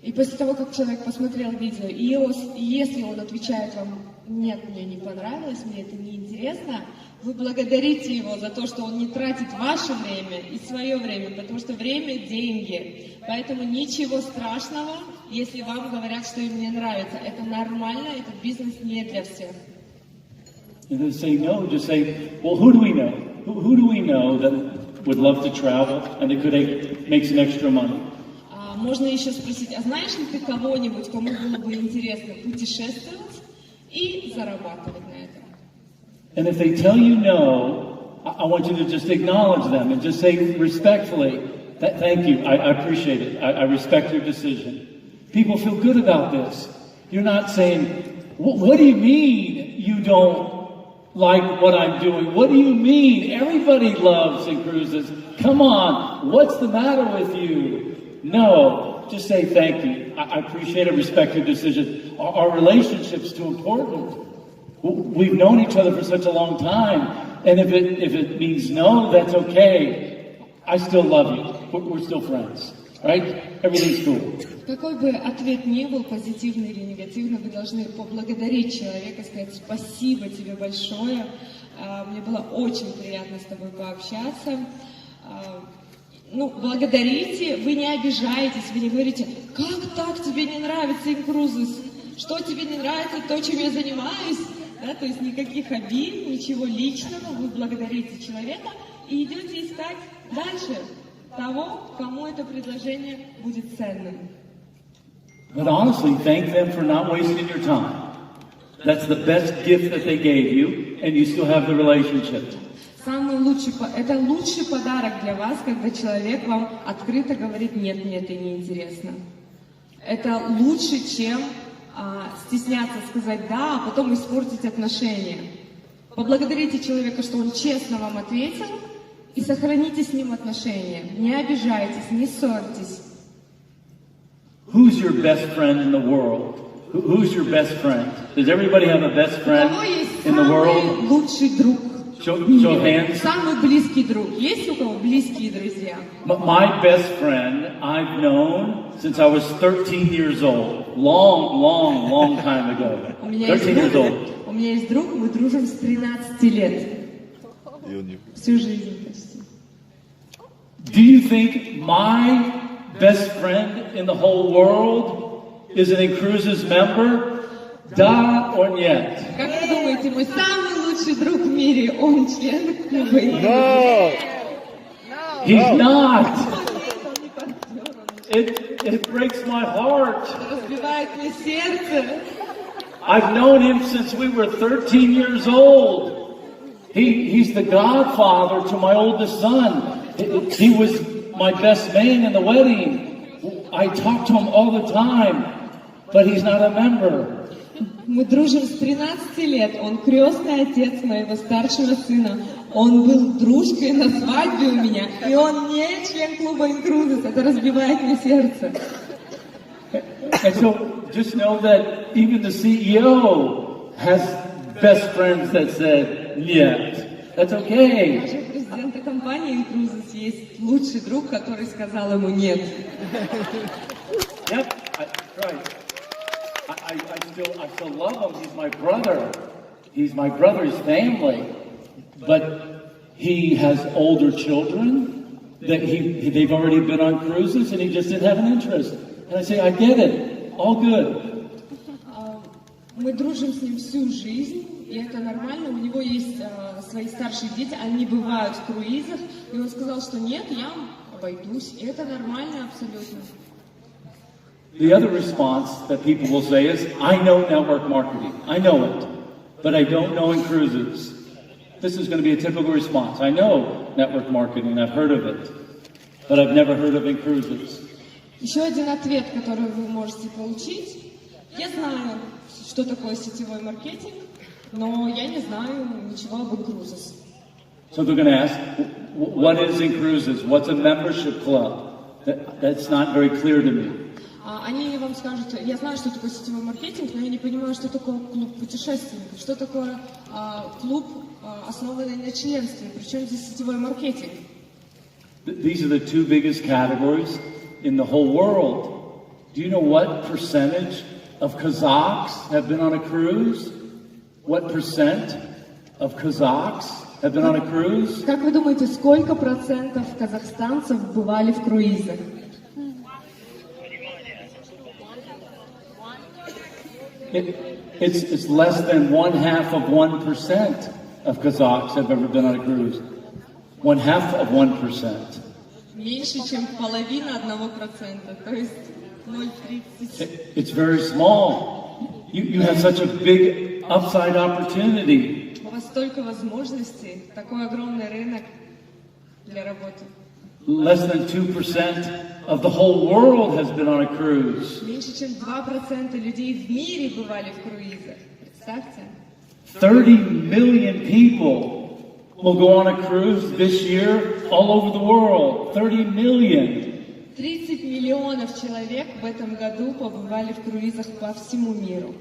И после того, как человек посмотрел видео, и если он отвечает вам, нет, мне не понравилось, мне это не интересно, вы благодарите его за то, что он не тратит ваше время и свое время, потому что время – деньги. Поэтому ничего страшного, если вам говорят, что им не нравится. Это нормально, этот бизнес не для всех. And then say no, just say, well, who do we know? Who do we know that would love to travel and that could make some extra money? Можно еще спросить, а знаешь ли ты кого-нибудь, кому было бы интересно путешествовать и зарабатывать на этом? And if they tell you no, I want you to just acknowledge them and just say respectfully, thank you, I appreciate it, I respect your decision. People feel good about this. You're not saying, what do you mean you don't like what I'm doing? What do you mean? Everybody loves INCRUISES. Come on, what's the matter with you? No, just say thank you. I appreciate and respect your decision. Our relationship's too important. We've known each other for such a long time, and if it means no, that's okay. I still love you. We're still friends, right? Everything's cool. Какой бы ответ ни был, позитивный или негативный, вы должны поблагодарить человека, сказать спасибо тебе большое. Мне было очень приятно с тобой пообщаться. Благодарите, вы не обижаетесь, вы не говорите, как так тебе не нравится инкрузес, что тебе не нравится то, чем я занимаюсь, да, то есть никаких обид, ничего личного, вы благодарите человека и идете искать дальше того, кому это предложение будет ценным. But honestly, thank them for not wasting your time. That's the best gift that they gave you, and you still have the relationship. Это лучший подарок для вас, когда человек вам открыто говорит, нет, мне это не интересно. Это лучше, чем стесняться сказать да, а потом испортить отношения. Поблагодарите человека, что он честно вам ответил, и сохраните с ним отношения. Не обижайтесь, не ссорьтесь. Who's your best friend in the world? Who's your best friend? Does everybody have a best friend in the world? Самый лучший друг. Show hands. Самый близкий друг. Есть у кого близкие друзья? My best friend I've known since I was 13 years old. Long time ago. 13 years old. У меня есть друг, мы дружим с 13 лет. Всю жизнь почти. Do you think my best friend in the whole world is an INCRUISES member? Да or нет? Как вы думаете, мой самый лучший друг в мире, он член клуба? No! He's not! It breaks my heart. Разбивает мне сердце. I've known him since we were 13 years old. He's the godfather to my oldest son. He was my best man in the wedding. I talk to him all the time, but he's not a member. Мы дружим с 13 лет. Он крестный отец моего старшего сына. Он был дружкой на свадьбе у меня. И он не член клуба INCRUISES. Это разбивает мне сердце. And so just know that even the CEO has best friends that said нет. That's okay. Даже у президента компании INCRUISES есть лучший друг, который сказал ему нет. Yep, right. I still love him. He's my brother. He's my brother's family. But he has older children, that they've already been on cruises and he just didn't have an interest. And I say, I get it, all good. Мы дружим с ним всю жизнь, и это нормально. У него есть свои старшие дети, они бывают в круизах, и он сказал, что нет, я обойдусь, и это нормально абсолютно. The other response that people will say is, I know network marketing, I know it, but I don't know INCRUISES. This is going to be a typical response. I know network marketing, I've heard of it, but I've never heard of INCRUISES. Еще один ответ, который вы можете получить. Я знаю, что такое сетевой маркетинг, но я не знаю ничего об INCRUISES. So they're going to ask, what is INCRUISES? What's a membership club? That's not very clear to me. Они вам скажут, я знаю, что такое сетевой маркетинг, но я не понимаю, что такое клуб путешественников, что такое клуб, основанный на членстве, причем здесь сетевой маркетинг. These are the two biggest categories in the whole world. Do you know what percentage of Kazakhs have been on a cruise? What percent of Kazakhs have been on a cruise? Как вы думаете, сколько процентов казахстанцев бывали в круизах? It's less than 0.5% of Kazakhs have ever been on a cruise. 0.5%. Меньше, чем половина 1%, то есть 0,30. It's very small. You have such a big upside opportunity. У вас столько возможностей, такой огромный рынок для работы. Less than 2% of the whole world has been on a cruise. Меньше, чем 2% людей в мире бывали в круизах. Представьте. 30 million people will go on a cruise this year all over the world. 30 million. 30 миллионов человек в этом году побывали в круизах по всему миру.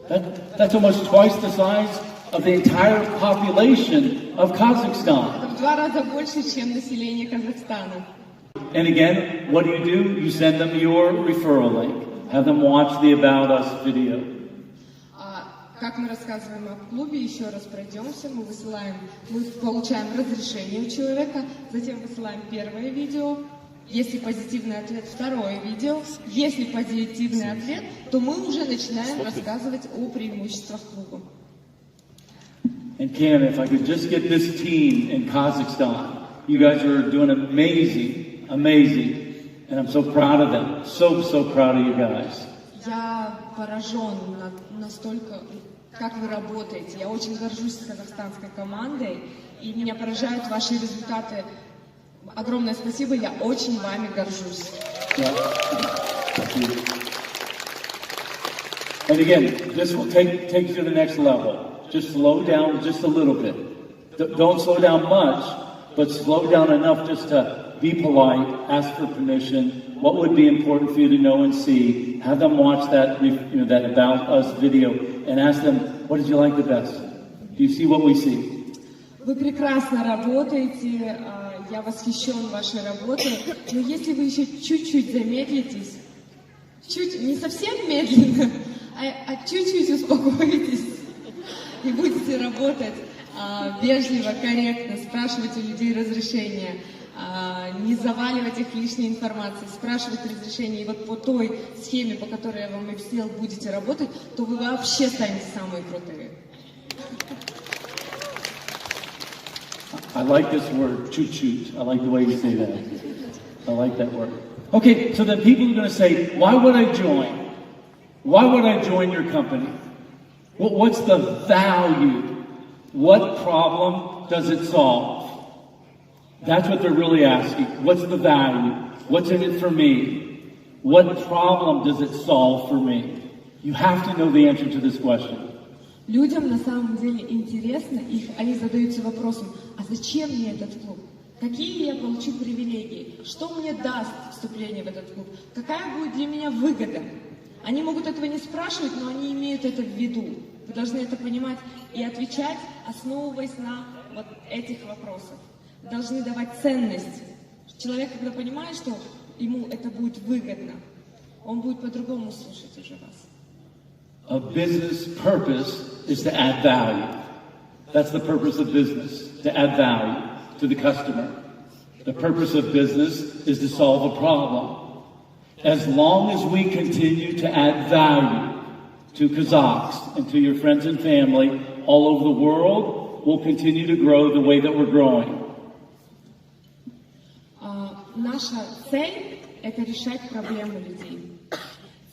That's almost twice the size of the entire population of Kazakhstan. Это в 2 раза больше, чем население Казахстана. And again, what do? You send them your referral link. Have them watch the About Us video. Как мы рассказываем о клубе, еще раз пройдемся, мы получаем разрешение у человека, затем высылаем первое видео, если позитивный ответ, второе видео, если позитивный ответ, то мы уже начинаем рассказывать о преимуществах клуба. And Kim, if I could just get this team in Kazakhstan, you guys are doing amazing, and I'm so proud of them, so proud of you guys. Я поражен настолько, как вы работаете. Я очень горжусь казахстанской командой, и меня поражают ваши результаты. Огромное спасибо, я очень вами горжусь. And again, this will take you to the next level. Just slow down just a little bit. Don't slow down much, but slow down enough just to be polite, ask for permission. What would be important for you to know and see? Have them watch that About Us video and ask them, what did you like the best? Do you see what we see? Вы прекрасно работаете, я восхищен вашей работой, но если вы еще чуть-чуть замедлитесь, не совсем медленно, а чуть-чуть успокоитесь и будете работать вежливо, корректно, спрашивать у людей разрешения, не заваливать их лишней информацией, спрашивать разрешение, и вот по той схеме, по которой я вам объяснил, будете работать, то вы вообще станете самые крутые. I like this word, chut-chut. I like the way you say that. I like that word. Okay, so then people are going to say, why would I join? Why would I join your company? What's the value? What problem does it solve? That's what they're really asking. What's the value? What's in it for me? What problem does it solve for me? You have to know the answer to this question. Людям на самом деле интересно, они задаются вопросом, а зачем мне этот клуб? Какие я получу привилегии? Что мне даст вступление в этот клуб? Какая будет для меня выгода? Они могут этого не спрашивать, но они имеют это в виду. Вы должны это понимать и отвечать, основываясь на вот этих вопросах. Вы должны давать ценность. Человек, когда понимает, что ему это будет выгодно, он будет по-другому слушать уже вас. A business purpose is to add value. That's the purpose of business, to add value to the customer. The purpose of business is to solve a problem. As long as we continue to add value to Kazakhs and to your friends and family all over the world, we'll continue to grow the way that we're growing. Наша цель – это решать проблемы людей.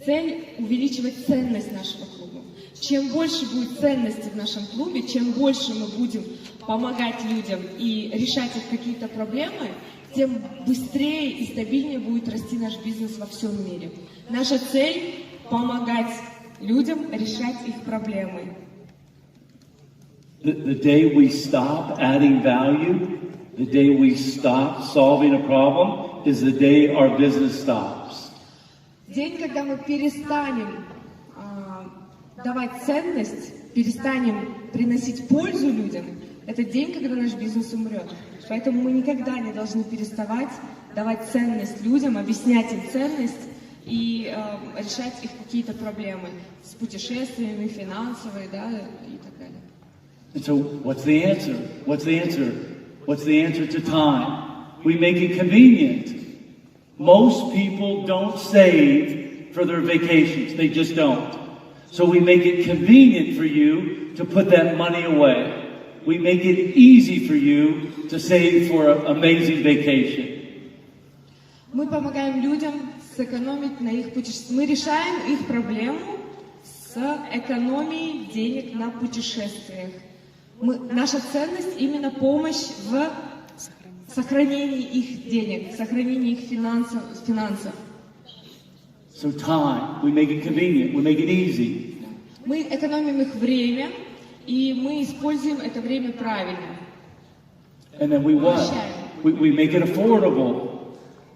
Цель – увеличивать ценность нашего клуба. Чем больше будет ценности в нашем клубе, чем больше мы будем помогать людям и решать их какие-то проблемы, тем быстрее и стабильнее будет расти наш бизнес во всем мире. Наша цель – помогать людям решать их проблемы. The day we stop adding value, the day we stop solving a problem, is the day our business stops. День, когда мы перестанем давать ценность, перестанем приносить пользу людям, это день, когда наш бизнес умрет. Поэтому мы никогда не должны переставать давать ценность людям, объяснять им ценность и решать их какие-то проблемы с путешествиями, финансовые, да, и так далее. And so, what's the answer? What's the answer? What's the answer to time? We make it convenient. Most people don't save for their vacations. They just don't. So we make it convenient for you to put that money away. We make it easy for you to save for an amazing vacation. Мы помогаем людям сэкономить на их путешествиях. Мы решаем их проблему с экономией денег на путешествиях. Наша ценность именно помощь в сохранении их денег, сохранении их финансов. So time, we make it convenient, we make it easy. Мы экономим их время, и мы используем это время правильно. And then we what? We make it affordable.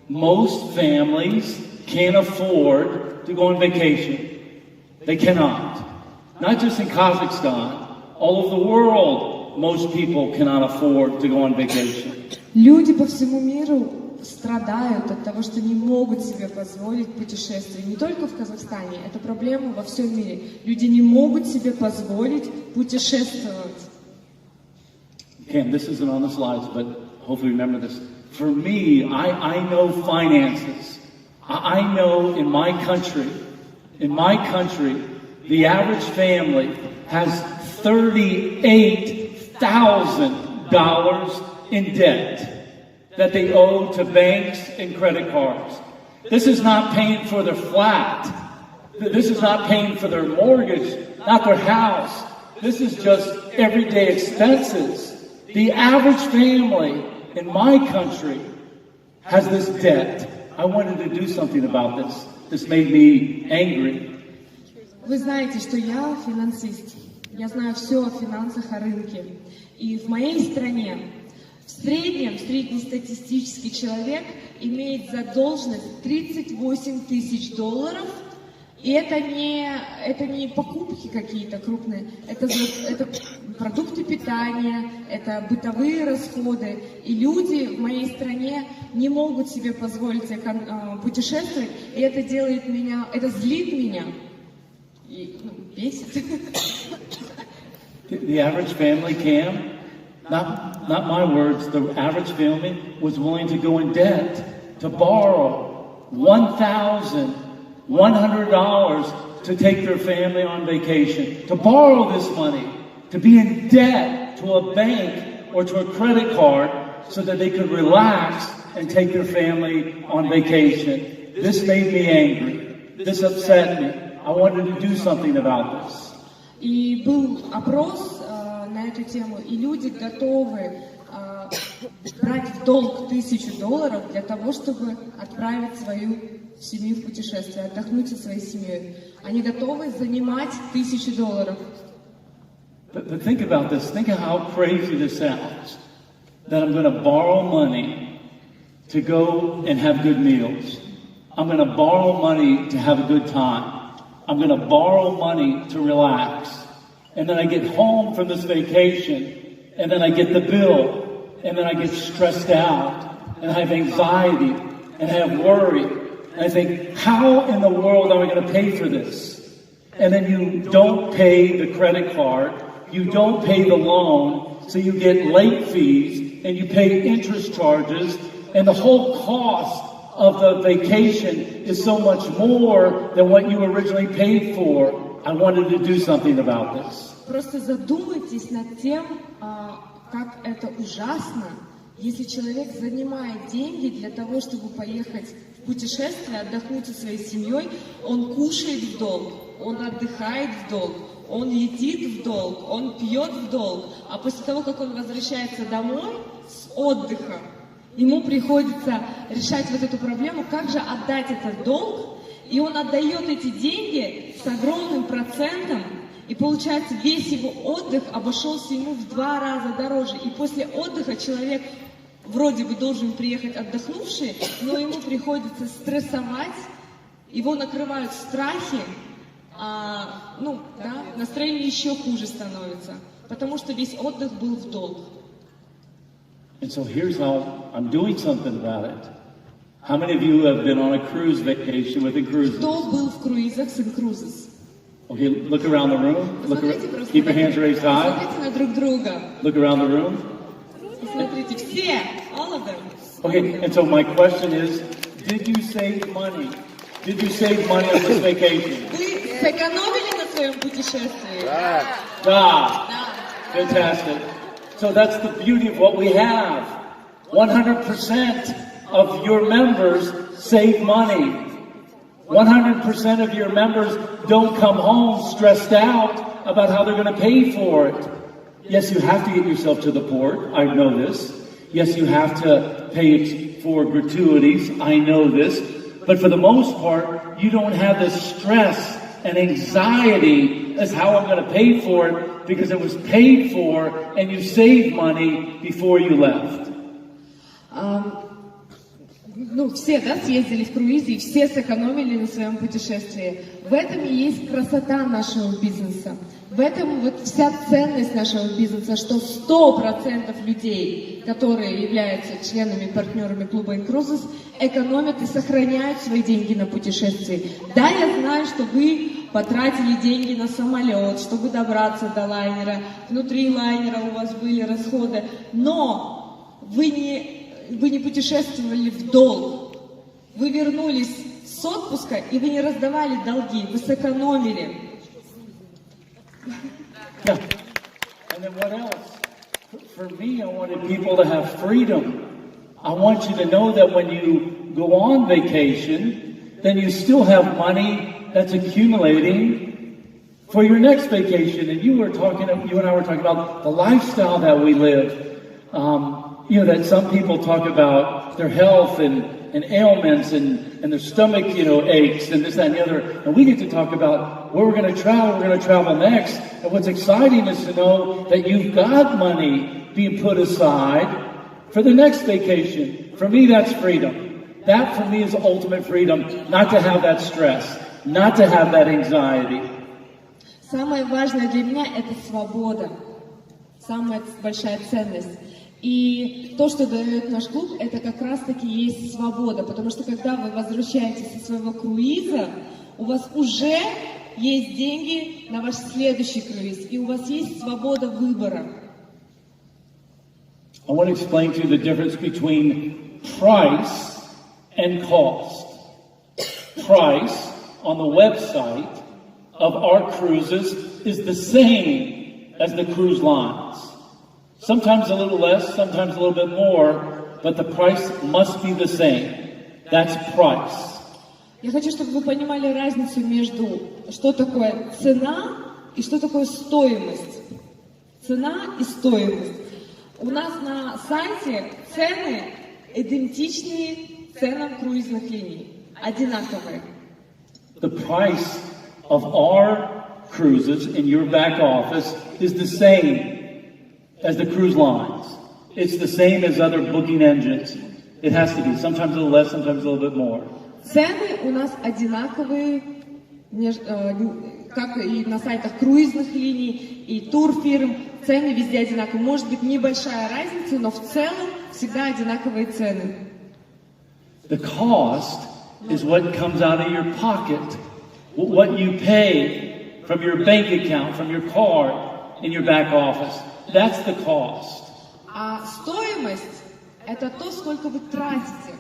Most families can't afford to go on vacation. They cannot. Not just in Kazakhstan. All over the world, most people cannot afford to go on vacation. Люди по всему миру страдают от того, что не могут себе позволить путешествия. Не только в Казахстане, это проблема во всем мире. Люди не могут себе позволить путешествовать. Cam, this isn't on the slides, but hopefully remember this. For me, I know finances. I know in my country, the average family has $38,000 in debt that they owe to banks and credit cards. This is not paying for their flat. This is not paying for their mortgage, not their house. This is just everyday expenses. The average family in my country has this debt. I wanted to do something about this. This made me angry. Вы знаете, что я финансист. Я знаю все о финансах, о рынке. И в моей стране в среднем среднестатистический человек имеет задолженность $38 тысяч. И это не покупки какие-то крупные, это продукты питания, это бытовые расходы. И люди в моей стране не могут себе позволить путешествовать, и это злит меня и бесит. The average family, Cam, not my words, the average family was willing to go in debt to borrow $1,100 to take their family on vacation, to borrow this money, to be in debt to a bank or to a credit card so that they could relax and take their family on vacation. This made me angry. This upset me. I wanted to do something about this. И был опрос на эту тему, и люди готовы брать в долг $1000 для того, чтобы отправить свою семью в путешествие, отдохнуть со своей семьей. Они готовы занимать $1000. But think about this. Think of how crazy this sounds. That I'm going to borrow money to go and have good meals. I'm going to borrow money to have a good time. I'm going to borrow money to relax. And then I get home from this vacation, and then I get the bill, and then I get stressed out, and I have anxiety, and I have worry. And I think, how in the world am I going to pay for this? And then you don't pay the credit card, you don't pay the loan, so you get late fees, and you pay interest charges, and the whole cost of the vacation is so much more than what you originally paid for. I wanted to do something about this. Просто задумайтесь над тем, как это ужасно, если человек занимает деньги для того, чтобы поехать в путешествие, отдохнуть со своей семьей, он кушает в долг, он отдыхает в долг, он едит в долг, он пьет в долг, а после того, как он возвращается домой с отдыха, ему приходится решать вот эту проблему, как же отдать этот долг, и он отдает эти деньги с огромным процентом, и получается весь его отдых обошелся ему в 2 раза дороже. И после отдыха человек вроде бы должен приехать отдохнувший, но ему приходится стрессовать, его накрывают страхи, настроение еще хуже становится, потому что весь отдых был в долг. And so here's how I'm doing something about it. How many of you have been on a cruise vacation with INCRUISES? Кто был в круизах с INCRUISES? Okay, look around the room. Keep your hands raised high. Посмотрите на друг друга. Look around the room. Посмотрите, все, all of them. Okay, and so my question is, did you save money? Did you save money on this vacation? Вы сэкономили на своем путешествии? Да. Fantastic. So that's the beauty of what we have. 100% of your members save money. 100% of your members don't come home stressed out about how they're going to pay for it. Yes, you have to get yourself to the port. I know this. Yes, you have to pay for gratuities. I know this. But for the most part, you don't have this stress and anxiety as how I'm going to pay for it because it was paid for and you saved money before you left. Все, съездили в круизе, и все сэкономили на своем путешествии. В этом и есть красота нашего бизнеса. В этом вот вся ценность нашего бизнеса, что 100% людей, которые являются членами, партнерами клуба INCRUISES, экономят и сохраняют свои деньги на путешествии. Да, я знаю, что вы потратили деньги на самолет, чтобы добраться до лайнера, внутри лайнера у вас были расходы, но вы не путешествовали в долг. Вы вернулись с отпуска, и вы не раздавали долги, вы сэкономили. Yeah. And then what else? For me, I wanted people to have freedom. I want you to know that when you go on vacation, then you still have money that's accumulating for your next vacation. And you and I were talking about the lifestyle that we live. That some people talk about their health and ailments and their stomach, aches and this, that, and the other. And we get to talk about where we're going to travel next. And what's exciting is to know that you've got money being put aside for the next vacation. For me, that's freedom. That for me is ultimate freedom, not to have that stress, not to have that anxiety. Самое важное для меня – это свобода. Самая большая ценность. И то, что дает наш клуб, это как раз-таки есть свобода, потому что когда вы возвращаетесь со своего круиза, у вас уже есть деньги на ваш следующий круиз, и у вас есть свобода выбора. I want to explain to you the difference between price and cost. Price on the website of our cruises is the same as the cruise lines. Sometimes a little less, sometimes a little bit more, but the price must be the same. That's price. Я хочу, чтобы вы понимали разницу между что такое цена и что такое стоимость. Цена и стоимость. У нас на сайте цены идентичны ценам круизных линий, одинаковые. The price of our cruises in your back office is the same as the cruise lines. It's the same as other booking engines. It has to be. Sometimes a little less, sometimes a little bit more. Цены у нас одинаковые, как и на сайтах круизных линий и турфирм. Цены везде одинаковые. Может быть небольшая разница, но в целом всегда одинаковые цены. The cost is what comes out of your pocket. What you pay from your bank account, from your card in your back office. That's the cost. А стоимость – это то, сколько вы тратите.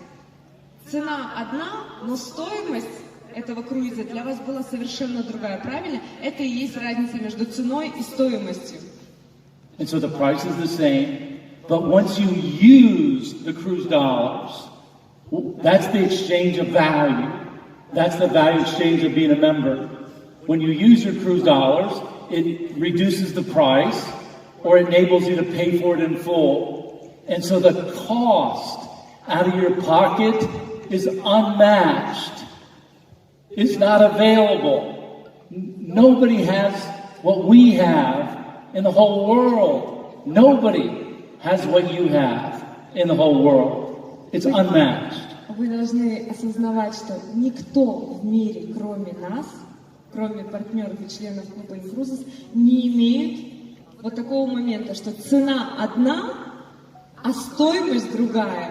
Цена одна, но стоимость этого круиза для вас была совершенно другая, правильно? Это и есть разница между ценой и стоимостью. And so the price is the same, but once you use the cruise dollars, that's the exchange of value. That's the value exchange of being a member. When you use your cruise dollars, it reduces the price or enables you to pay for it in full. And so the cost out of your pocket is unmatched. It's not available. Nobody has what we have in the whole world. Nobody has what you have in the whole world. It's unmatched. Вы должны осознавать, что никто в мире, кроме нас, кроме партнеров и членов клуба INCRUISES, не имеет вот такого момента, что цена одна, а стоимость другая.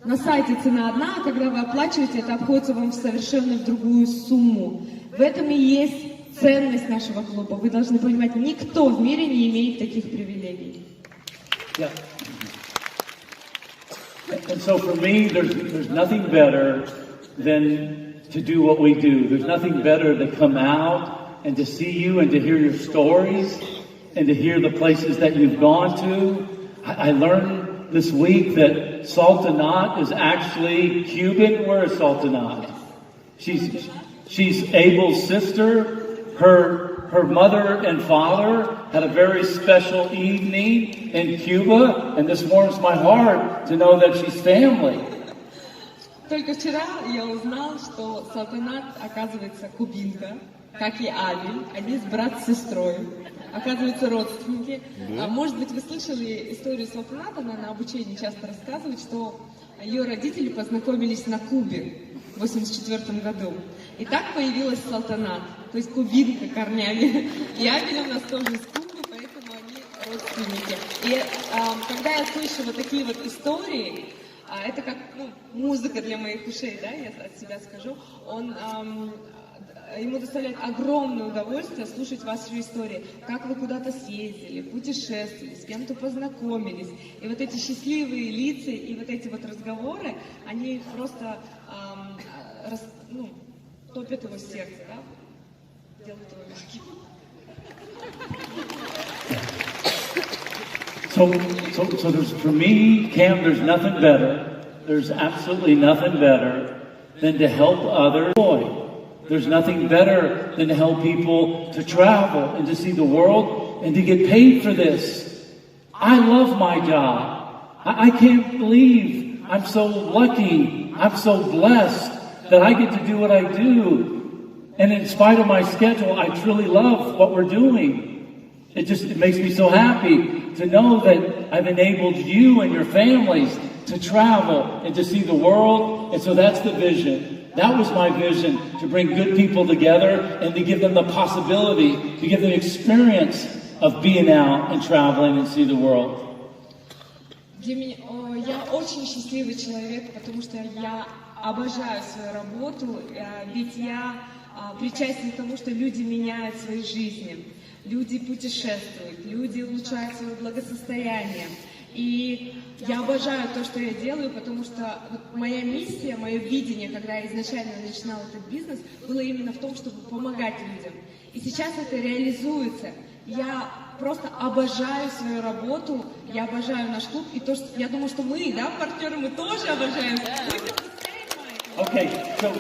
На сайте цена одна, а когда вы оплачиваете, это обходится вам совершенно в другую сумму. В этом и есть ценность нашего клуба. Вы должны понимать, никто в мире не имеет таких привилегий. Yeah. And so for me, there's nothing better than to do what we do. There's nothing better to come out and to see you and to hear your stories and to hear the places that you've gone to. I learned this week that Sultanat is actually Cuban. Where is Sultanat? She's Abel's sister. Her mother and father had a very special evening in Cuba, and this warms my heart to know that she's family. Только вчера я узнал, что Салтанат, оказывается, кубинка, как и Абель. Они брат с сестрой. Оказывается, родственники. Да. Может быть, вы слышали историю Салтаната, она на обучении часто рассказывает, что ее родители познакомились на Кубе в 1984 году. И так появилась Салтанат, то есть кубинка корнями. И Абель у нас тоже из Кубы, поэтому они родственники. И когда я слышу вот такие вот истории, это как музыка для моих ушей, да, я от себя скажу, ему доставляет огромное удовольствие слушать ваши истории, как вы куда-то съездили, путешествовали, с кем-то познакомились. И вот эти счастливые лица и вот эти вот разговоры, они просто топят его сердце, да? Делают его легким. So there's, for me, Cam, there's nothing better. There's absolutely nothing better than to help others. There's nothing better than to help people to travel and to see the world and to get paid for this. I love my job. I can't believe I'm so lucky. I'm so blessed that I get to do what I do. And in spite of my schedule, I truly love what we're doing. It makes me so happy to know that I've enabled you and your families to travel and to see the world. And so that's the vision. That was my vision, to bring good people together and to give them the possibility, to give them experience of being out and traveling and see the world. Для меня, я очень счастливый человек, потому что я обожаю свою работу, ведь я причастен к тому, что люди меняют свои жизни, люди путешествуют, люди улучшают свое благосостояние. И я обожаю то, что я делаю, потому что моя миссия, мое видение, когда я изначально начинала этот бизнес, было именно в том, чтобы помогать людям. И сейчас это реализуется. Я просто обожаю свою работу, я обожаю наш клуб, и то, что я думаю, что мы, да, партнеры, мы тоже обожаем. Okay, so